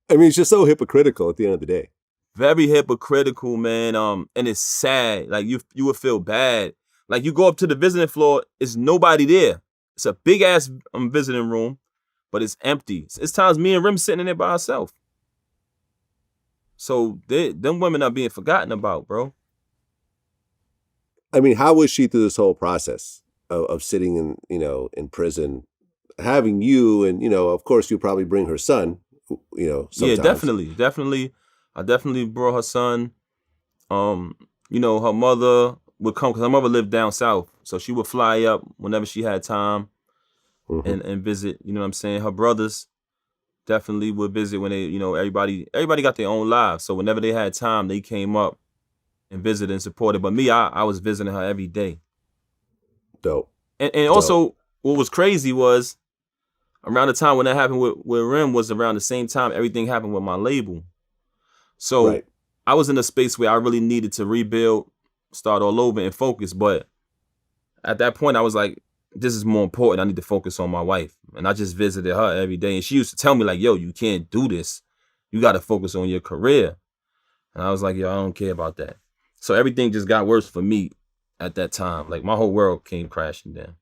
I mean, it's just so hypocritical at the end of the day. Very hypocritical, man. And it's sad. Like, you would feel bad. Like, you go up to the visiting floor, it's nobody there. It's a big ass visiting room, but it's empty. It's times me and Rim sitting in there by ourselves. So them women are being forgotten about, bro. I mean, how was she through this whole process of sitting in prison, having you, and, of course, you probably bring her son, sometimes. Yeah, definitely. I definitely brought her son. Her mother would come, because her mother lived down south. So she would fly up whenever she had time and visit, you know what I'm saying? Her brothers definitely would visit when they, everybody got their own lives. So whenever they had time, they came up and visited and supported. But me, I was visiting her every day. Dope. And also, what was crazy was, around the time when that happened with Rim was around the same time everything happened with my label. So right. I was in a space where I really needed to rebuild, start all over and focus. But at that point, I was like, this is more important. I need to focus on my wife. And I just visited her every day. And she used to tell me like, yo, you can't do this. You got to focus on your career. And I was like, yo, I don't care about that. So everything just got worse for me at that time. Like, my whole world came crashing down.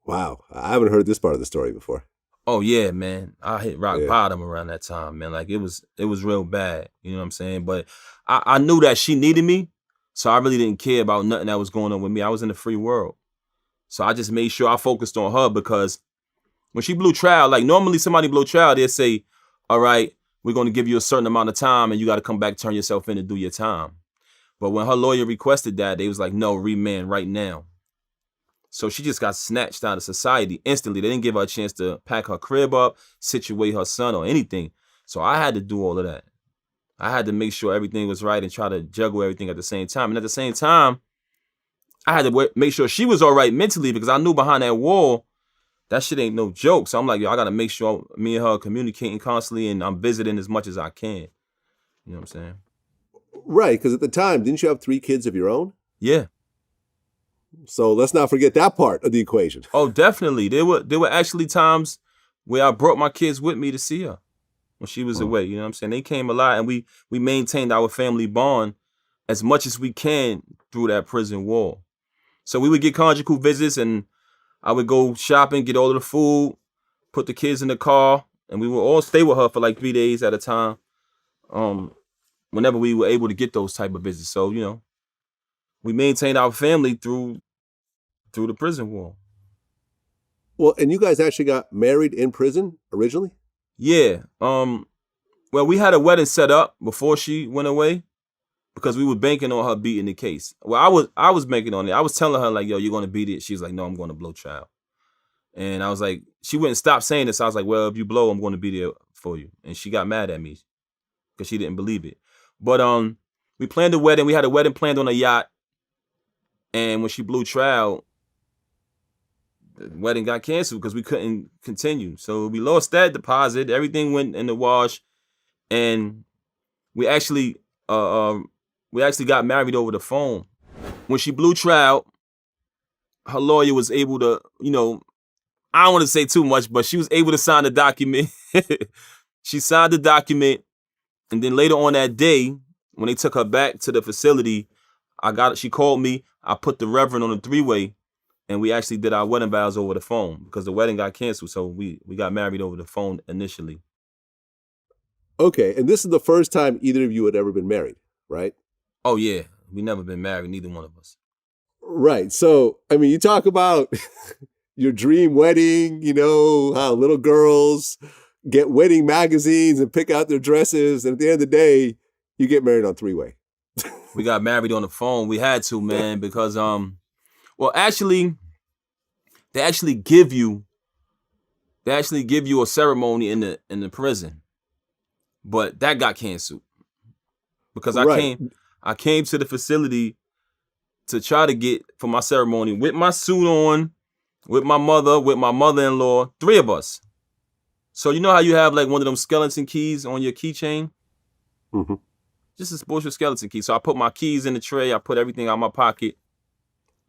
Wow. I haven't heard this part of the story before. Oh yeah, man. I hit rock bottom around that time, man. Like, it was real bad. You know what I'm saying? But I knew that she needed me. So I really didn't care about nothing that was going on with me. I was in the free world. So I just made sure I focused on her, because when she blew trial, like normally somebody blow trial, they'll say, all right, we're going to give you a certain amount of time and you got to come back, turn yourself in and do your time. But when her lawyer requested that, they was like, no, remand right now. So she just got snatched out of society instantly. They didn't give her a chance to pack her crib up, situate her son or anything. So I had to do all of that. I had to make sure everything was right and try to juggle everything at the same time. And at the same time, I had to make sure she was all right mentally, because I knew behind that wall, that shit ain't no joke. So I'm like, yo, I got to make sure me and her are communicating constantly and I'm visiting as much as I can. You know what I'm saying? Right, because at the time, didn't you have 3 kids of your own? Yeah. So let's not forget that part of the equation. Oh, definitely. There were actually times where I brought my kids with me to see her when she was away. You know what I'm saying? They came a lot, and we maintained our family bond as much as we can through that prison wall. So we would get conjugal visits, and I would go shopping, get all of the food, put the kids in the car, and we would all stay with her for like 3 days at a time. Whenever we were able to get those type of visits. So, you know, we maintained our family through the prison wall. Well, and you guys actually got married in prison originally? Yeah. Well, we had a wedding set up before she went away because we were banking on her beating the case. Well, I was banking on it. I was telling her like, yo, you're going to beat it. She's like, no, I'm going to blow trial. And I was like, she wouldn't stop saying this. I was like, well, if you blow, I'm going to be there for you. And she got mad at me because she didn't believe it. But we planned a wedding. We had a wedding planned on a yacht. And when she blew trial, the wedding got canceled because we couldn't continue. So we lost that deposit. Everything went in the wash. And we actually got married over the phone. When she blew trial, her lawyer was able to, you know, I don't want to say too much, but she was able to sign the document. She signed the document. And then later on that day, when they took her back to the facility, she called me. I put the reverend on a 3-way, and we actually did our wedding vows over the phone because the wedding got canceled. So we got married over the phone initially. Okay, and this is the first time either of you had ever been married, right? Oh, yeah. We never been married, neither one of us. Right. So, I mean, you talk about your dream wedding, you know, how little girls get wedding magazines and pick out their dresses. And at the end of the day, you get married on 3-way. We got married on the phone. We had to, man, because, well, actually, they actually give you a ceremony in the prison. But that got canceled because I came to the facility to try to get for my ceremony with my suit on, with my mother-in-law, 3 of us. So you know how you have like one of them skeleton keys on your keychain? Mm-hmm. Just this bullshit skeleton key. So I put my keys in the tray. I put everything out of my pocket.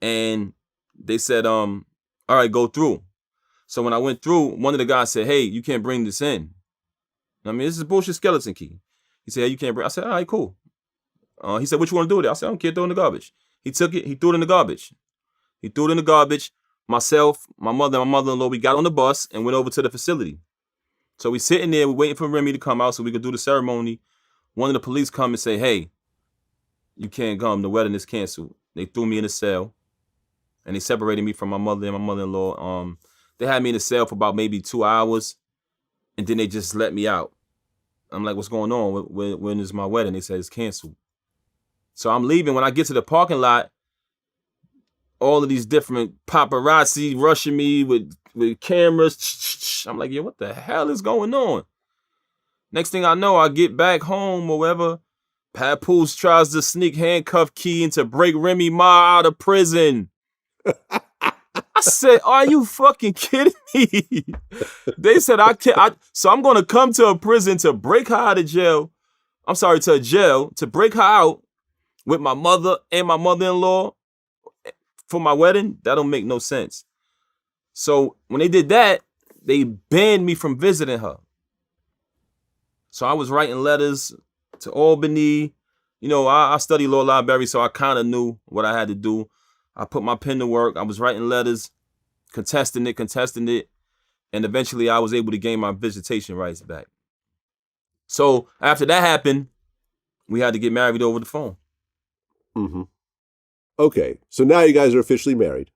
And they said, all right, go through. So when I went through, one of the guys said, hey, you can't bring this in. I mean, this is a bullshit skeleton key. He said, hey, you can't bring. I said, all right, cool. He said, what you want to do with it? I said, I don't care, throw it in the garbage. He took it, he threw it in the garbage. Myself, my mother, and my mother-in-law, we got on the bus and went over to the facility. So we sitting there, we're waiting for Remy to come out so we could do the ceremony. One of the police come and say, hey, you can't come, the wedding is canceled. They threw me in a cell and they separated me from my mother and my mother-in-law. They had me in a cell for about maybe 2 hours and then they just let me out. I'm like, what's going on? When is my wedding? They said it's canceled. So I'm leaving. When I get to the parking lot, all of these different paparazzi rushing me with cameras. I'm like, yo, what the hell is going on? Next thing I know, I get back home or whatever. Papoose tries to sneak handcuff key in to break Remy Ma out of prison. I said, are you fucking kidding me? They said, so I'm going to come to a prison to break her out of jail. I'm sorry, to a jail to break her out with my mother and my mother-in-law for my wedding. That don't make no sense. So when they did that, they banned me from visiting her. So I was writing letters to Albany. You know, I studied law library, so I kind of knew what I had to do. I put my pen to work. I was writing letters, contesting it. And eventually I was able to gain my visitation rights back. So after that happened, we had to get married over the phone. Mm-hmm. Okay, so now you guys are officially married.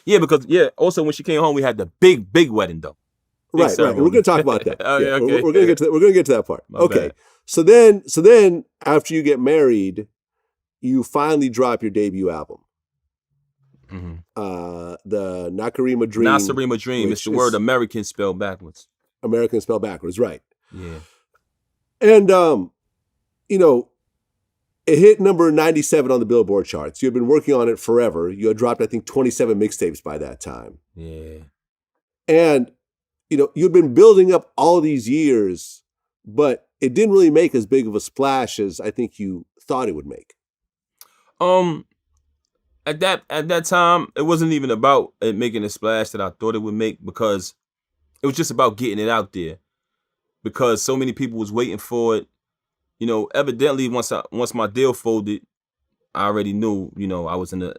Yeah, because also when she came home, we had the big wedding though. Right. We're going to talk about that. Okay. We're going to get to that. We're going to get to that part. My okay. bad. So then after you get married, you finally drop your debut album. Mm-hmm. The Nakarima Dream. Nakarima Dream. It's the word American spelled backwards. American spelled backwards, right? Yeah. And you know, it hit number 97 on the Billboard charts. You had been working on it forever. You had dropped, I think, 27 mixtapes by that time. Yeah. And, you know, you'd been building up all these years, but it didn't really make as big of a splash as I think you thought it would make. At that time, it wasn't even about it making a splash that I thought it would make because it was just about getting it out there. Because so many people was waiting for it. You know, evidently once my deal folded, I already knew, you know, I was in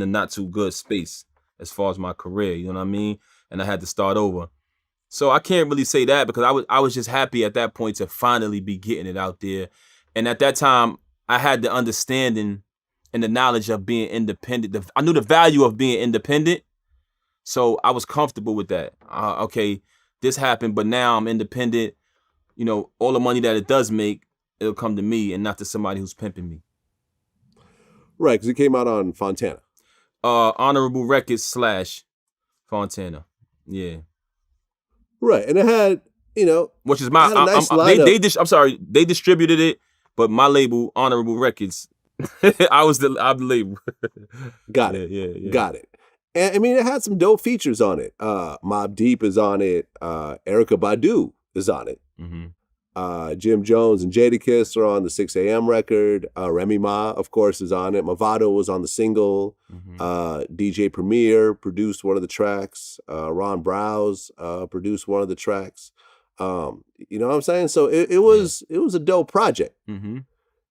a not too good space as far as my career, you know what I mean? And I had to start over. So I can't really say that because I was just happy at that point to finally be getting it out there. And at that time, I had the understanding and the knowledge of being independent. I knew the value of being independent. So I was comfortable with that. Okay, this happened, but now I'm independent. You know, all the money that it does make, it'll come to me and not to somebody who's pimping me. Right, because it came out on Fontana. Honorable Records / Fontana. Yeah. Right, and it had, which is my nice I'm sorry, they distributed it, but my label, Honorable Records, I'm the label. Got it. Yeah. Got it. And I mean, it had some dope features on it. Mobb Deep is on it. Erykah Badu is on it. Mm-hmm. Jim Jones and Jadakiss are on the 6 a.m. record. Remy Ma, of course, is on it. Mavado was on the single. Mm-hmm. DJ Premier produced one of the tracks. Ron Browse produced one of the tracks. You know what I'm saying? So it was a dope project. Mm-hmm.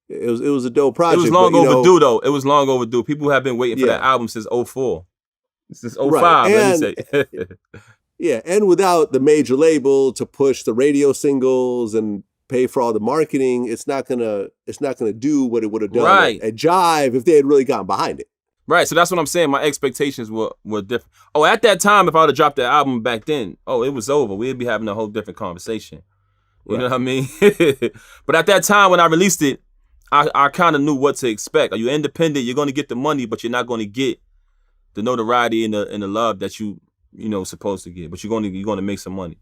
It was a dope project. It was long overdue, though. It was long overdue. People have been waiting for that album since 2004. Since 2005, right. let me say. Yeah, and without the major label to push the radio singles and pay for all the marketing, it's not gonna do what it would have done at Jive if they had really gotten behind it. Right, so that's what I'm saying. My expectations were different. Oh, at that time, if I would have dropped that album back then, it was over. We'd be having a whole different conversation. You know what I mean? But at that time, when I released it, I kind of knew what to expect. Are you independent? You're going to get the money, but you're not going to get the notoriety and the love that you supposed to get. But you're going to make some money.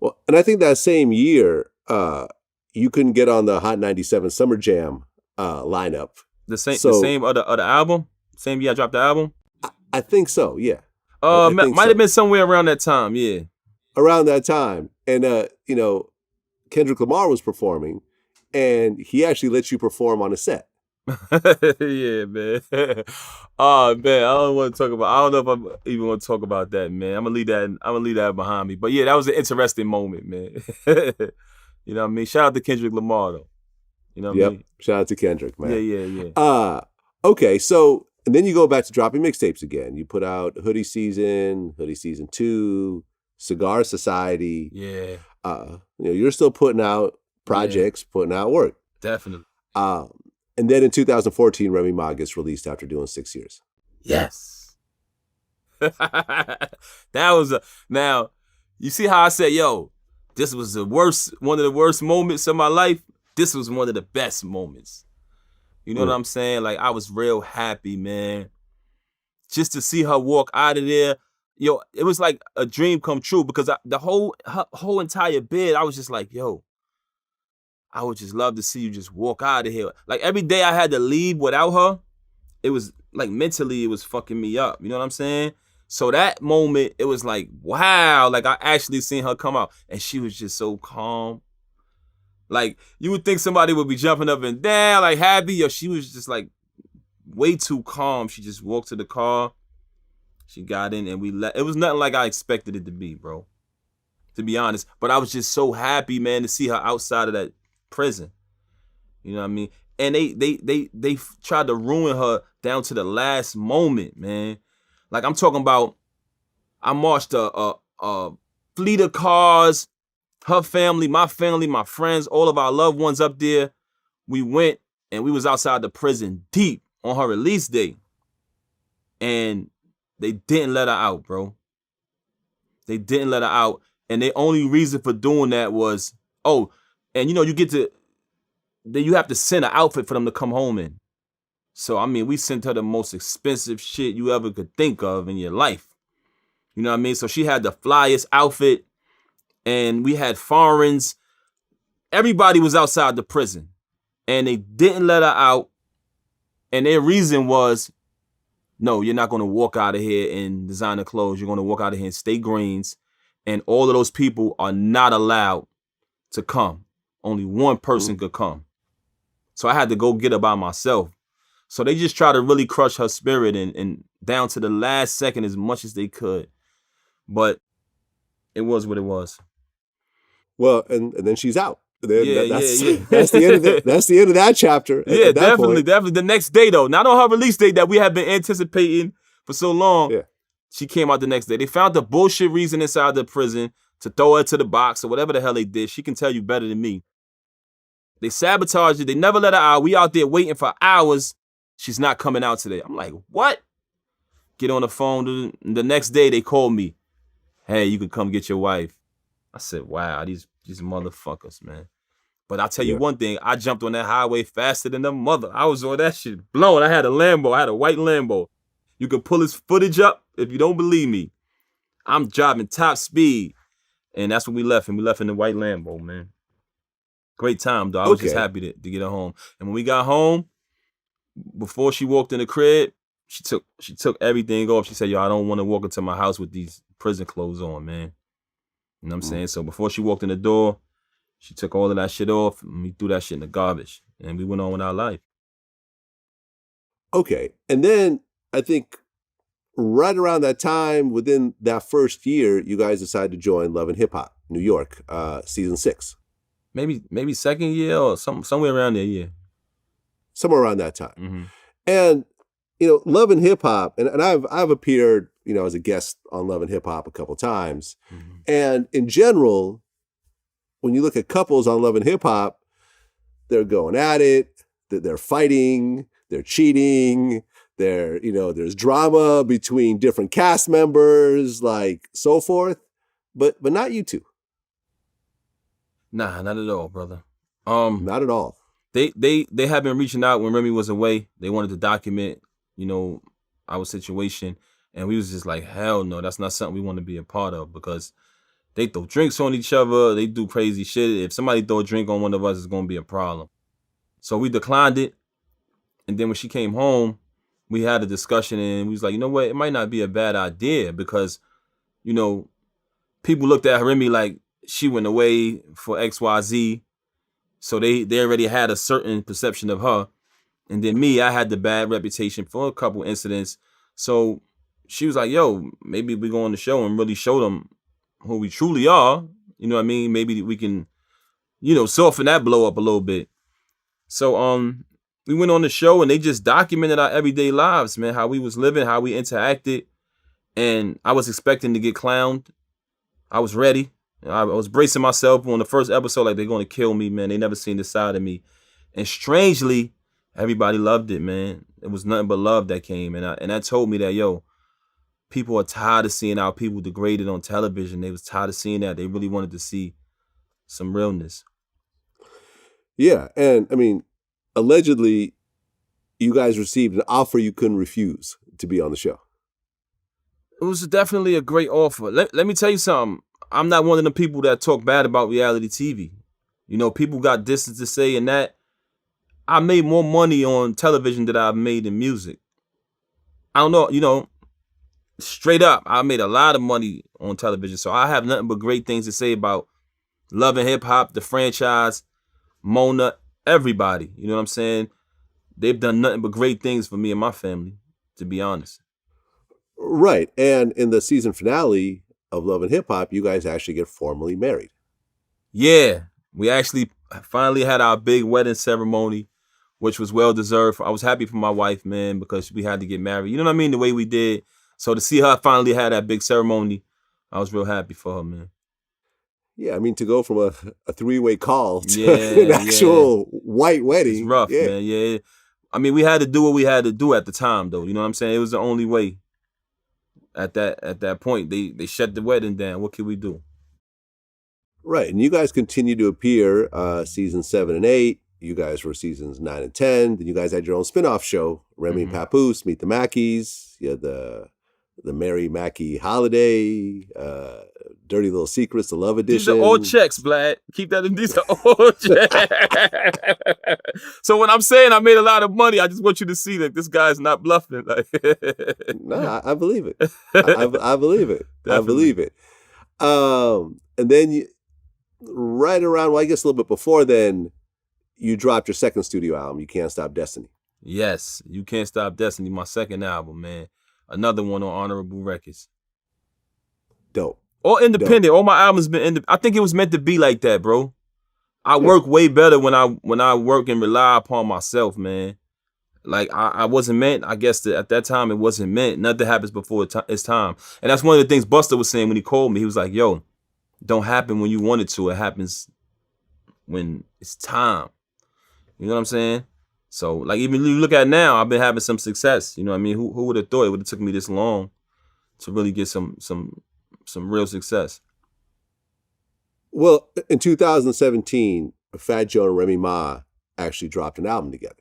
Well, and I think that same year, you couldn't get on the Hot 97 Summer Jam lineup. The same other album? Same year I dropped the album? I think so, yeah. Might have been somewhere around that time, yeah. Around that time. And, Kendrick Lamar was performing, and he actually let you perform on a set. Yeah, man. Oh, man, I don't know if I even want to talk about that, man. I'm gonna leave that behind me. But yeah, that was an interesting moment, man. You know what I mean? Shout out to Kendrick Lamar, though. You know what I mean? Shout out to Kendrick, man. Yeah. Okay, so and then you go back to dropping mixtapes again. You put out Hoodie Season 2, Cigar Society. Yeah. You're still putting out projects, putting out work. Definitely. And then in 2014, Remy Ma gets released after doing 6 years. Yes. Now, you see how I said, this was one of the worst moments of my life. This was one of the best moments. You know what I'm saying? Like, I was real happy, man. Just to see her walk out of there. It was like a dream come true because her whole entire bid, I was just like, I would just love to see you just walk out of here. Like, every day I had to leave without her, it was like mentally it was fucking me up. You know what I'm saying? So that moment, it was like, wow. Like, I actually seen her come out and she was just so calm. Like, you would think somebody would be jumping up and down, like happy, or she was just like way too calm. She just walked to the car. She got in and we left. It was nothing like I expected it to be, bro. To be honest. But I was just so happy, man, to see her outside of that prison. You know what I mean? And they tried to ruin her down to the last moment, man. Like, I'm talking about, I marched a fleet of cars, her family, my friends, all of our loved ones up there. We went and we was outside the prison deep on her release day. And they didn't let her out, bro. They didn't let her out. And the only reason for doing that was, and you have to send an outfit for them to come home in. So, I mean, we sent her the most expensive shit you ever could think of in your life. You know what I mean? So she had the flyest outfit and we had foreigns. Everybody was outside the prison and they didn't let her out. And their reason was, no, you're not going to walk out of here in designer clothes. You're going to walk out of here in state greens. And all of those people are not allowed to come. Only one person could come. So I had to go get her by myself. So they just tried to really crush her spirit and down to the last second as much as they could. But it was what it was. Well, and then she's out. That's the end of it. That's the end of that chapter. Yeah, definitely. The next day though, not on her release date that we have been anticipating for so long. Yeah. She came out the next day. They found the bullshit reason inside the prison to throw her to the box or whatever the hell they did. She can tell you better than me. They sabotaged her. They never let her out. We out there waiting for hours. She's not coming out today. I'm like, what? Get on the phone. The next day they called me. Hey, you can come get your wife. I said, wow, these motherfuckers, man. But I'll tell you one thing. I jumped on that highway faster than the mother. I was on that shit blowing. I had a Lambo. I had a white Lambo. You can pull his footage up if you don't believe me. I'm driving top speed. And that's when we left. And we left in the white Lambo, man. Great time, though. I was just happy to get her home. And when we got home, before she walked in the crib, she took everything off. She said, yo, I don't want to walk into my house with these prison clothes on, man. You know what I'm saying? So before she walked in the door, she took all of that shit off and we threw that shit in the garbage. And we went on with our life. Okay. And then I think right around that time, within that first year, you guys decided to join Love and Hip Hop, New York, season 6. Maybe second year or somewhere around there, yeah. Somewhere around that time. Mm-hmm. And, you know, Love and Hip Hop, and I've appeared, you know, as a guest on Love and Hip Hop a couple times. Mm-hmm. And in general, when you look at couples on Love and Hip Hop, they're going at it, they're fighting, they're cheating, there's drama between different cast members, like so forth. But not you two. Nah, not at all, brother. Not at all. They have been reaching out when Remy was away. They wanted to document, you know, our situation. And we was just like, hell no, that's not something we want to be a part of because they throw drinks on each other. They do crazy shit. If somebody throw a drink on one of us, it's going to be a problem. So we declined it. And then when she came home, we had a discussion and we was like, you know what? It might not be a bad idea because, you know, people looked at Remy like she went away for XYZ. So they already had a certain perception of her. And then me, I had the bad reputation for a couple incidents. So she was like, yo, maybe we go on the show and really show them who we truly are. You know what I mean? Maybe we can, you know, soften that blow up a little bit. So we went on the show and they just documented our everyday lives, man, how we was living, how we interacted. And I was expecting to get clowned. I was ready. I was bracing myself on the first episode like they're going to kill me, man. They never seen this side of me. And strangely, everybody loved it, man. It was nothing but love that came. And that told me that, yo, people are tired of seeing our people degraded on television. They was tired of seeing that. They really wanted to see some realness. Yeah. And I mean, allegedly, you guys received an offer you couldn't refuse to be on the show. It was definitely a great offer. Let me tell you something. I'm not one of the people that talk bad about reality TV. You know, people got this to say and that. I made more money on television than I've made in music. I don't know, you know, straight up, I made a lot of money on television. So I have nothing but great things to say about Love and Hip Hop, the franchise, Mona, everybody. You know what I'm saying? They've done nothing but great things for me and my family, to be honest. Right. And in the season finale of Love and Hip Hop, you guys actually get formally married. Yeah. We actually finally had our big wedding ceremony, which was well deserved. I was happy for my wife, man, because we had to get married. You know what I mean? The way we did. So to see her finally have that big ceremony, I was real happy for her, man. Yeah, I mean, to go from a three-way call to an actual white wedding. It's rough, man. Yeah. I mean, we had to do what we had to do at the time, though. You know what I'm saying? It was the only way. At that point, they shut the wedding down. What could we do? Right, and you guys continue to appear seasons 7 and 8. You guys were seasons 9 and 10. Then you guys had your own spinoff show, Remy and Papoose, Meet the Mackies. You had the Mary Mackey Holiday, Dirty Little Secrets, the Love Edition. These are all checks, Vlad. Keep that in. These are all checks. So when I'm saying I made a lot of money, I just want you to see that this guy's not bluffing. Like, no, I believe it. I believe it. Definitely. I believe it. And then right around, well, I guess a little bit before then, you dropped your second studio album, You Can't Stop Destiny. Yes, You Can't Stop Destiny, my second album, man. Another one on Honorable Records. Dope. All independent. Dope. All my albums been independent. I think it was meant to be like that, bro. I work way better when I work and rely upon myself, man. Like I wasn't meant. I guess that at that time it wasn't meant. Nothing happens before its time. And that's one of the things Busta was saying when he called me. He was like, "Yo, don't happen when you want it to. It happens when it's time." You know what I'm saying? So like even you look at now, I've been having some success. You know what I mean? Who would have thought it would have took me this long to really get some real success? Well, in 2017, Fat Joe and Remy Ma actually dropped an album together.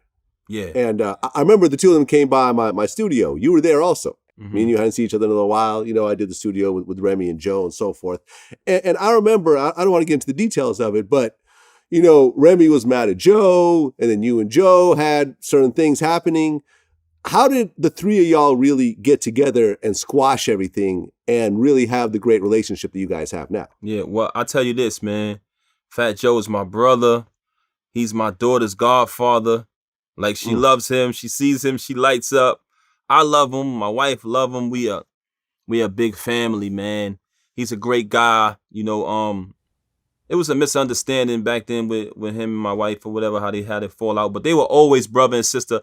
Yeah. And I remember the two of them came by my studio. You were there also. Me and you hadn't seen each other in a little while. You know, I did the studio with Remy and Joe and so forth. And I remember, I don't want to get into the details of it, but, you know, Remy was mad at Joe, and then you and Joe had certain things happening. How did the three of y'all really get together and squash everything and really have the great relationship that you guys have now? Yeah, well, I'll tell you this, man. Fat Joe is my brother. He's my daughter's godfather. Like, she loves him. She sees him. She lights up. I love him. My wife love him. We a big family, man. He's a great guy. You know, it was a misunderstanding back then with him and my wife or whatever, how they had it fall out. But they were always brother and sister.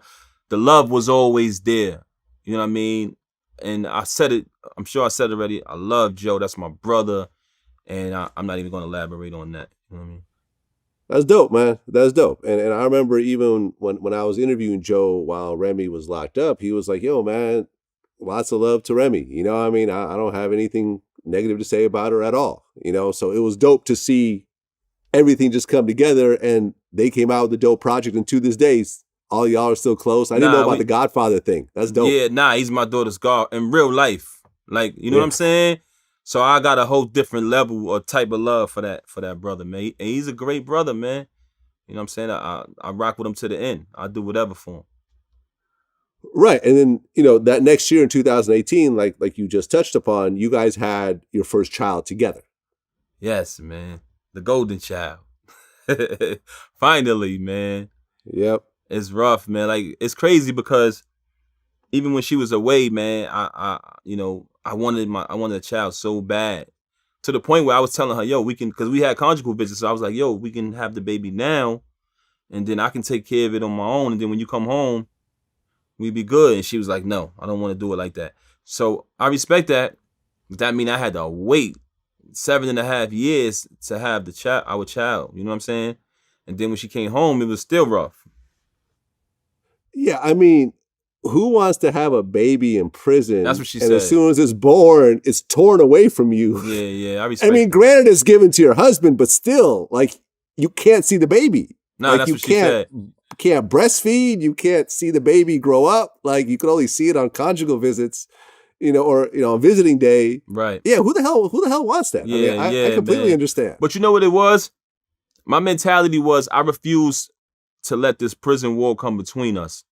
The love was always there. You know what I mean? And I said it, I'm sure I said it already. I love Joe. That's my brother. And I'm not even going to elaborate on that. You know what I mean? That's dope, man. That's dope. And I remember even when I was interviewing Joe while Remy was locked up, he was like, yo, man, lots of love to Remy. You know what I mean? I don't have anything negative to say about her at all. You know, so it was dope to see everything just come together, and they came out with a dope project. And to this day, all y'all are still close. I didn't know about the Godfather thing. That's dope. Yeah, he's my daughter's god in real life. Like, you know what I'm saying? So I got a whole different level or type of love for that brother, man. And he's a great brother, man. You know what I'm saying? I rock with him to the end. I'll do whatever for him. Right. And then, you know, that next year in 2018, like you just touched upon, you guys had your first child together. Yes, man. The golden child. Finally, man. Yep. It's rough, man. Like, it's crazy because even when she was away, man, I wanted a child so bad, to the point where I was telling her, yo, we can, because we had conjugal visits. So I was like, yo, we can have the baby now, and then I can take care of it on my own. And then when you come home, we'd be good. And she was like, no, I don't want to do it like that. So I respect that. But that mean I had to wait 7.5 years to have our child. You know what I'm saying? And then when she came home, it was still rough. Yeah, I mean, who wants to have a baby in prison? That's what she said. And as soon as it's born, it's torn away from you. Yeah, I respect. I mean, granted, it's given to your husband, but still, like, you can't see the baby. No, that's what she said. You can't breastfeed. You can't see the baby grow up. Like, you can only see it on conjugal visits, you know, or, you know, on visiting day. Right. Yeah, who the hell wants that? Yeah, I completely understand. But you know what it was? My mentality was I refused to let this prison wall come between us.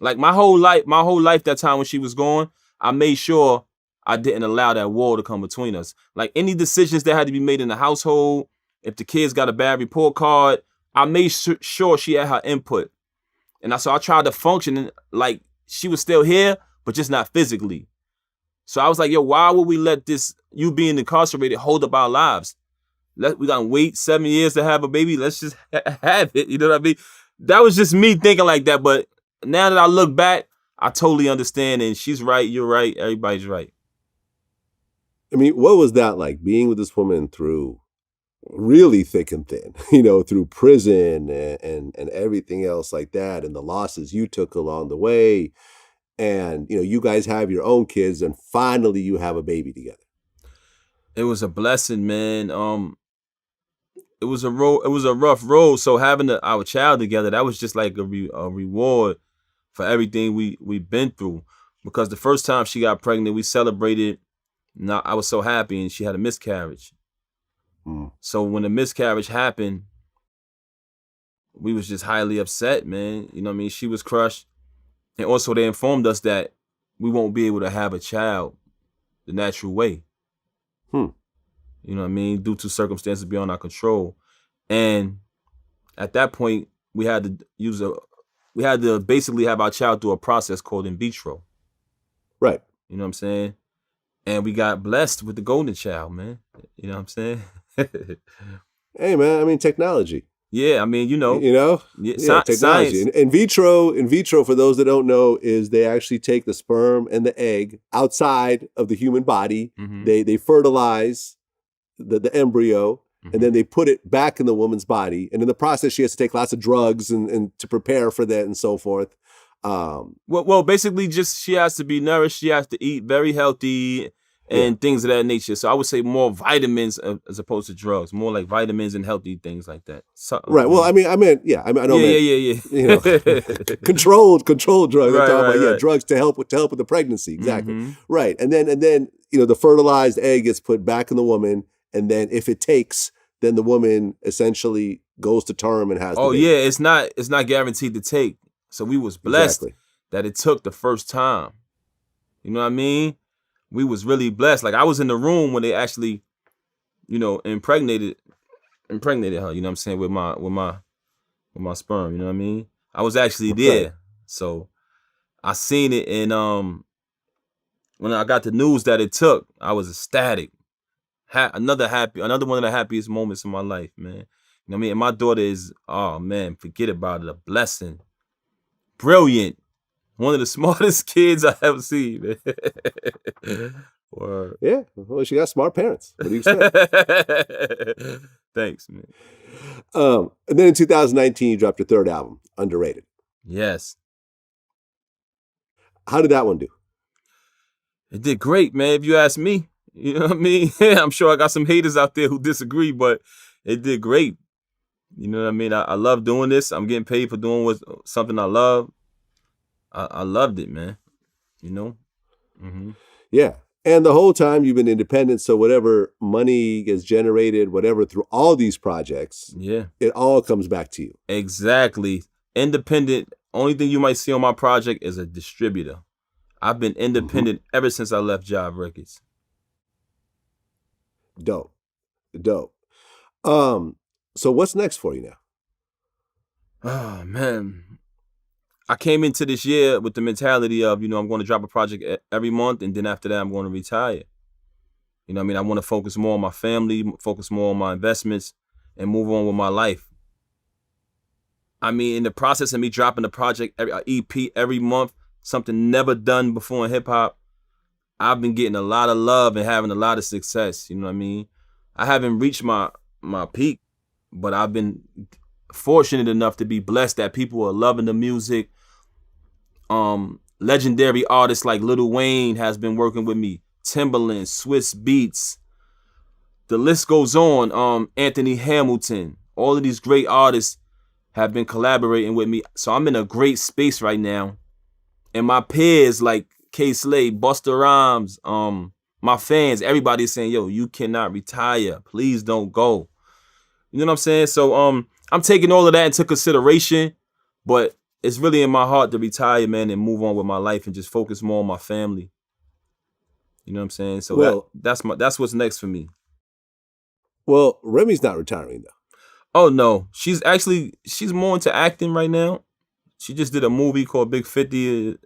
Like, my whole life that time when she was gone, I made sure I didn't allow that wall to come between us. Like, any decisions that had to be made in the household, if the kids got a bad report card, I made sure she had her input. And so I tried to function like she was still here, but just not physically. So I was like, yo, why would we let this, you being incarcerated, hold up our lives? We gotta wait 7 years to have a baby. Let's just have it. You know what I mean? That was just me thinking like that. But now that I look back, I totally understand. And she's right. You're right. Everybody's right. I mean, what was that like, being with this woman through really thick and thin, you know, through prison and everything else like that, and the losses you took along the way, and, you know, you guys have your own kids, and finally you have a baby together? It was a blessing, man. It was a rough road. So having our child together, that was just like a reward for everything we've been through. Because the first time she got pregnant, we celebrated. Now I was so happy, and she had a miscarriage. So when the miscarriage happened, we was just highly upset, man. You know what I mean? She was crushed. And also they informed us that we won't be able to have a child the natural way. You know what I mean? Due to circumstances beyond our control. And at that point, we had to basically have our child through a process called in vitro. Right. You know what I'm saying? And we got blessed with the golden child, man. You know what I'm saying? Hey, man, I mean, technology. Yeah, I mean, technology. Science. In vitro, for those that don't know, is they actually take the sperm and the egg outside of the human body. Mm-hmm. They fertilize the embryo, and then they put it back in the woman's body. And in the process, she has to take lots of drugs and to prepare for that and so forth. Well, basically, just she has to be nourished. She has to eat very healthy and things of that nature. So I would say more vitamins as opposed to drugs. More like vitamins and healthy things like that. Right. Well, I meant. Controlled drugs. Right, I'm talking about right. drugs to help with the pregnancy. Exactly. Mm-hmm. Right. And then the fertilized egg gets put back in the woman, and then if it takes, then the woman essentially goes to term and has. Oh yeah, it's not guaranteed to take. So we was blessed that it took the first time. You know what I mean? We was really blessed. Like I was in the room when they actually, impregnated her, you know what I'm saying, with my sperm, you know what I mean? I was actually there. So I seen it, and when I got the news that it took, I was ecstatic. Another one of the happiest moments in my life, man. You know what I mean? And my daughter is, oh man, forget about it, a blessing. Brilliant. One of the smartest kids I ever seen, man. Word. Yeah, well, she got smart parents. What do you expect? Thanks, man. And then in 2019, you dropped your third album, Underrated. Yes. How did that one do? It did great, man, if you ask me. You know what I mean? I'm sure I got some haters out there who disagree, but it did great. You know what I mean? I love doing this. I'm getting paid for doing something I love. I loved it, man. Mm-hmm. Yeah. And the whole time you've been independent, so whatever money gets generated, whatever, through all these projects, it all comes back to you. Exactly. Independent, only thing you might see on my project is a distributor. I've been independent ever since I left Jive Records. Dope. So what's next for you now? Oh, man. I came into this year with the mentality of, I'm going to drop a project every month, and then after that, I'm going to retire. You know what I mean? I want to focus more on my family, focus more on my investments, and move on with my life. I mean, in the process of me dropping a project, an EP every month, something never done before in hip-hop, I've been getting a lot of love and having a lot of success. You know what I mean? I haven't reached my peak, but I've been fortunate enough to be blessed that people are loving the music. Legendary artists like Lil Wayne has been working with me. Timbaland, Swiss Beats. The list goes on. Anthony Hamilton. All of these great artists have been collaborating with me. So I'm in a great space right now. And my peers like K-Slay, Busta Rhymes, my fans, everybody's saying, yo, you cannot retire. Please don't go. You know what I'm saying? So I'm taking all of that into consideration, but it's really in my heart to retire, man, and move on with my life and just focus more on my family. You know what I'm saying? So that's what's next for me. Well, Remy's not retiring though. Oh no, she's more into acting right now. She just did a movie called Big 50.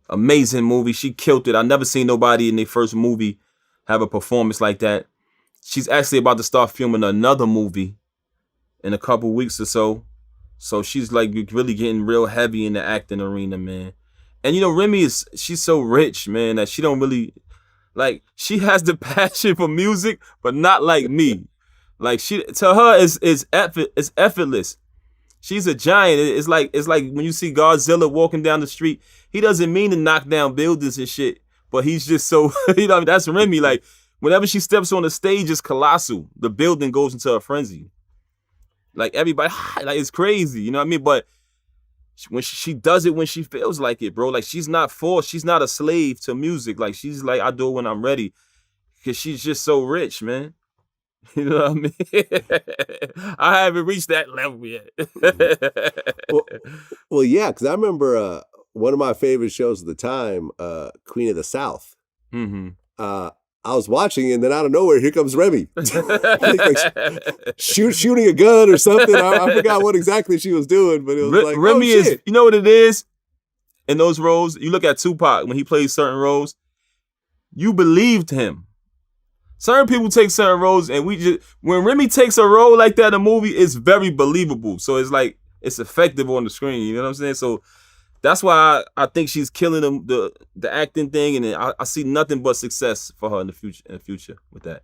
Amazing movie. She killed it. I never seen nobody in their first movie have a performance like that. She's actually about to start filming another movie in a couple weeks or so. So she's like really getting real heavy in the acting arena, man. And Remy she's so rich, man, that she don't really, like, she has the passion for music, but not like me. Like to her it's effortless. She's a giant. It's like when you see Godzilla walking down the street, he doesn't mean to knock down buildings and shit, but he's just so, that's Remy. Like, whenever she steps on the stage, it's colossal. The building goes into a frenzy. Like, everybody, like, it's crazy, you know what I mean? But when she does it when she feels like it, bro. Like, she's not forced. She's not a slave to music. Like, she's like, I do it when I'm ready. Because she's just so rich, man. You know what I mean? I haven't reached that level yet. well, yeah, because I remember one of my favorite shows at the time, Queen of the South. Mm-hmm. I was watching, and then out of nowhere, here comes Remy. Shooting a gun or something. I forgot what exactly she was doing, but it was like, Remy oh, shit. is, you know what it is? In those roles, you look at Tupac, when he plays certain roles, you believed him. Certain people take certain roles, and when Remy takes a role like that in a movie, it's very believable. So it's like it's effective on the screen. You know what I'm saying? So that's why I think she's killing the acting thing, and I see nothing but success for her in the future with that.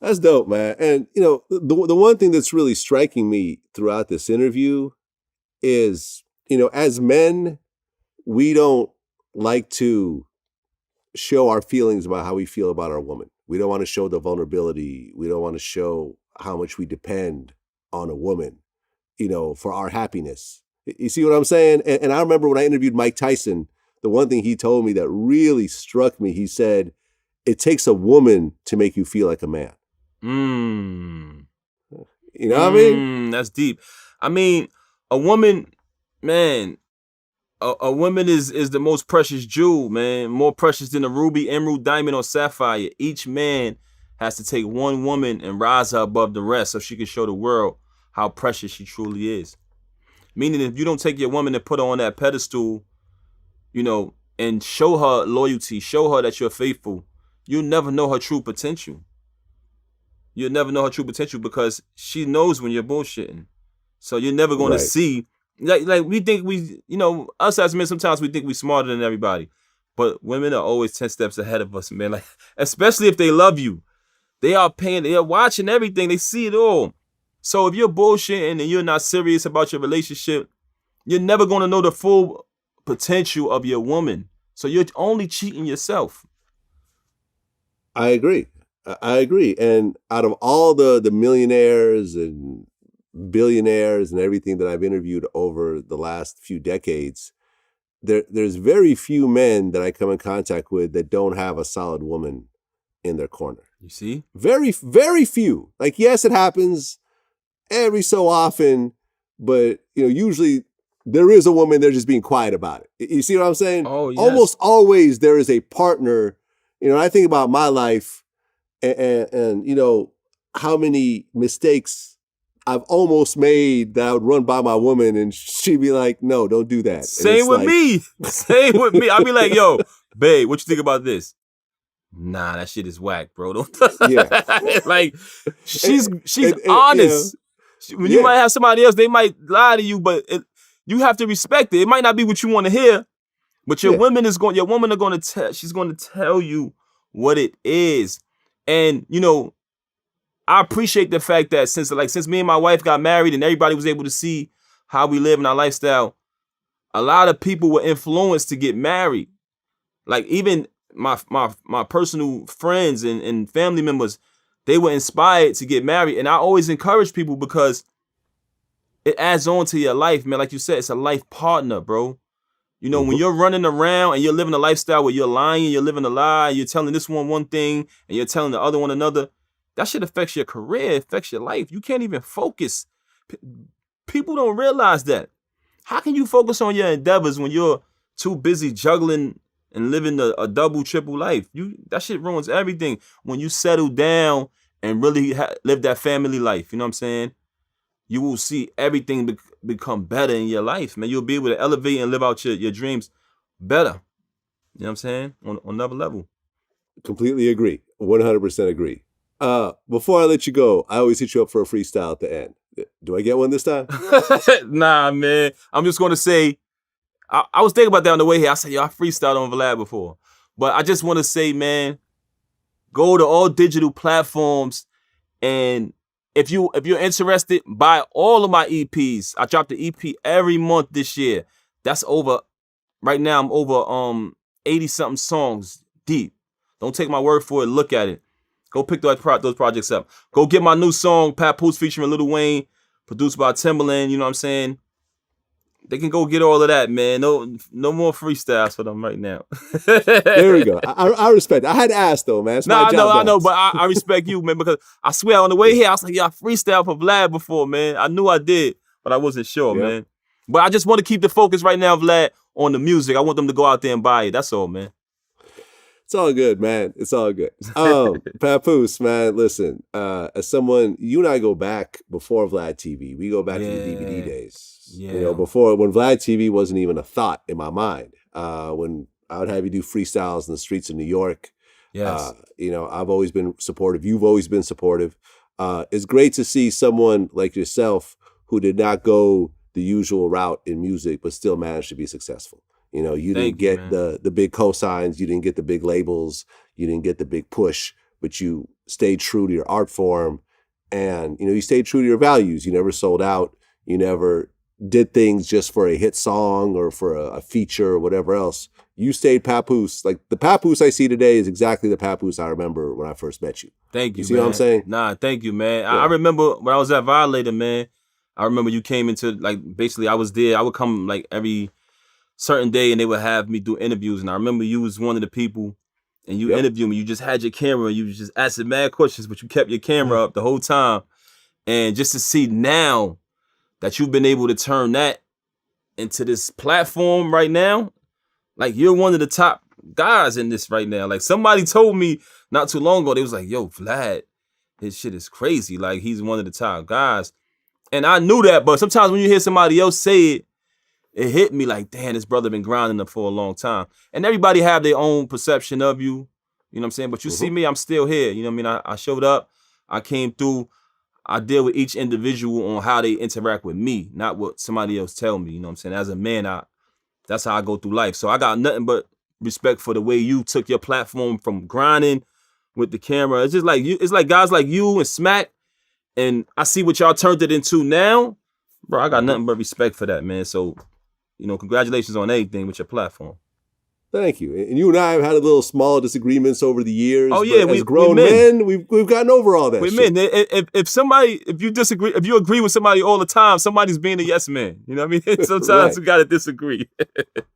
That's dope, man. And the one thing that's really striking me throughout this interview is, as men, we don't like to show our feelings about how we feel about our woman. We don't want to show the vulnerability. We don't want to show how much we depend on a woman, for our happiness. You see what I'm saying? And I remember when I interviewed Mike Tyson, the one thing he told me that really struck me, he said, it takes a woman to make you feel like a man. You know what I mean? That's deep. I mean, a woman, man, a woman is the most precious jewel, man. More precious than a ruby, emerald, diamond, or sapphire. Each man has to take one woman and rise her above the rest so she can show the world how precious she truly is. Meaning, if you don't take your woman and put her on that pedestal, and show her loyalty, show her that you're faithful, you'll never know her true potential. You'll never know her true potential because she knows when you're bullshitting. So you're never going to see. Like we think us as men, sometimes we think we smarter than everybody. But women are always 10 steps ahead of us, man. Like, especially if they love you. They are watching everything. They see it all. So if you're bullshitting and you're not serious about your relationship, you're never going to know the full potential of your woman. So you're only cheating yourself. I agree. And out of all the millionaires and billionaires and everything that I've interviewed over the last few decades, there's very few men that I come in contact with that don't have a solid woman in their corner. You see? Very, very few. Like, yes, it happens every so often, but usually there is a woman, they're just being quiet about it. You see what I'm saying? Oh, yes. Almost always there is a partner. I think about my life and how many mistakes I've almost made that I would run by my woman and she'd be like, no, don't do that. Same with me. Same with me. I'd be like, yo, babe, what you think about this? Nah, that shit is whack, bro. Don't like, she's honest. When you might have somebody else, they might lie to you, but you have to respect it. It might not be what you want to hear, but your woman are going to she's going to tell you what it is. And, I appreciate the fact that since me and my wife got married and everybody was able to see how we live in our lifestyle, a lot of people were influenced to get married. Like even my personal friends and family members, they were inspired to get married. And I always encourage people because it adds on to your life, man. Like you said, it's a life partner, bro. When you're running around and you're living a lifestyle where you're lying, you're living a lie, you're telling this one thing and you're telling the other one another, that shit affects your career, affects your life. You can't even focus. People don't realize that. How can you focus on your endeavors when you're too busy juggling and living a double, triple life? That shit ruins everything. When you settle down and really live that family life, you know what I'm saying? You will see everything become better in your life, man. You'll be able to elevate and live out your dreams better. You know what I'm saying? On another level. Completely agree. 100% agree. Before I let you go, I always hit you up for a freestyle at the end. Do I get one this time? Nah, man. I'm just going to say, I was thinking about that on the way here. I said, I freestyled on Vlad before. But I just want to say, man, go to all digital platforms. And if you're interested, buy all of my EPs. I dropped the EP every month this year. That's over, right now I'm over 80-something songs deep. Don't take my word for it. Look at it. Go pick those projects up. Go get my new song, Papoose featuring Lil Wayne, produced by Timbaland, you know what I'm saying? They can go get all of that, man. No more freestyles for them right now. There we go. I respect it. I had to ask, though, man. I know, but I respect you, man, because I swear on the way here, I was like, I freestyled for Vlad before, man. I knew I did, but I wasn't sure, man. But I just want to keep the focus right now, Vlad, on the music. I want them to go out there and buy it. That's all, man. It's all good, man. It's all good. Papoose, man, listen, as someone, you and I go back before VladTV. We go back to the DVD days. Yeah. Before, when VladTV wasn't even a thought in my mind. When I would have you do freestyles in the streets of New York. Yes. You know, I've always been supportive. You've always been supportive. It's great to see someone like yourself who did not go the usual route in music, but still managed to be successful. You know, you didn't get the big cosigns, you didn't get the big labels, you didn't get the big push, but you stayed true to your art form, and you know, you stayed true to your values. You never sold out. You never did things just for a hit song or for a feature or whatever else. You stayed Papoose. Like the Papoose I see today is exactly the Papoose I remember when I first met you. Thank you, You see man. what I'm saying? Nah, thank you, man. Yeah. I remember when I was at Violator, man. I remember you came into, like, basically I was there. I would come like every certain day and they would have me do interviews. And I remember you was one of the people and you interviewed me. You just had your camera and you was just asking mad questions, but you kept your camera up the whole time. And just to see now that you've been able to turn that into this platform right now, like you're one of the top guys in this right now. Like somebody told me not too long ago, they was like, yo, Vlad, his shit is crazy. Like he's one of the top guys. And I knew that, but sometimes when you hear somebody else say it, it hit me like, damn, this brother been grinding up for a long time. And everybody have their own perception of you, you know what I'm saying? But you see me, I'm still here, you know what I mean? I showed up, I came through, I deal with each individual on how they interact with me, not what somebody else tell me, you know what I'm saying? As a man, that's how I go through life. So I got nothing but respect for the way you took your platform from grinding with the camera. It's just like you, it's like guys like you and Smack, and I see what y'all turned it into now. Bro, I got nothing but respect for that, man. So, you know, congratulations on everything with your platform. Thank you. And you and I have had a little small disagreements over the years. Oh yeah, as grown men, we've gotten over all that. We men. If you agree with somebody all the time, somebody's being a yes man. You know what I mean? Sometimes we gotta disagree.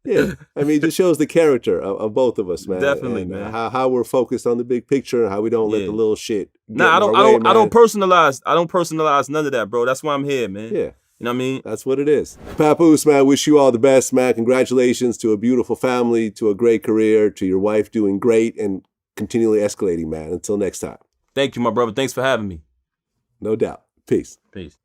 Yeah, I mean, it just shows the character of both of us, man. Definitely, and, man. How we're focused on the big picture and how we don't let the little shit. Nah, I don't personalize none of that, bro. That's why I'm here, man. Yeah. You know what I mean? That's what it is. Papoose, man, wish you all the best, man. Congratulations to a beautiful family, to a great career, to your wife doing great and continually escalating, man. Until next time. Thank you, my brother. Thanks for having me. No doubt. Peace. Peace.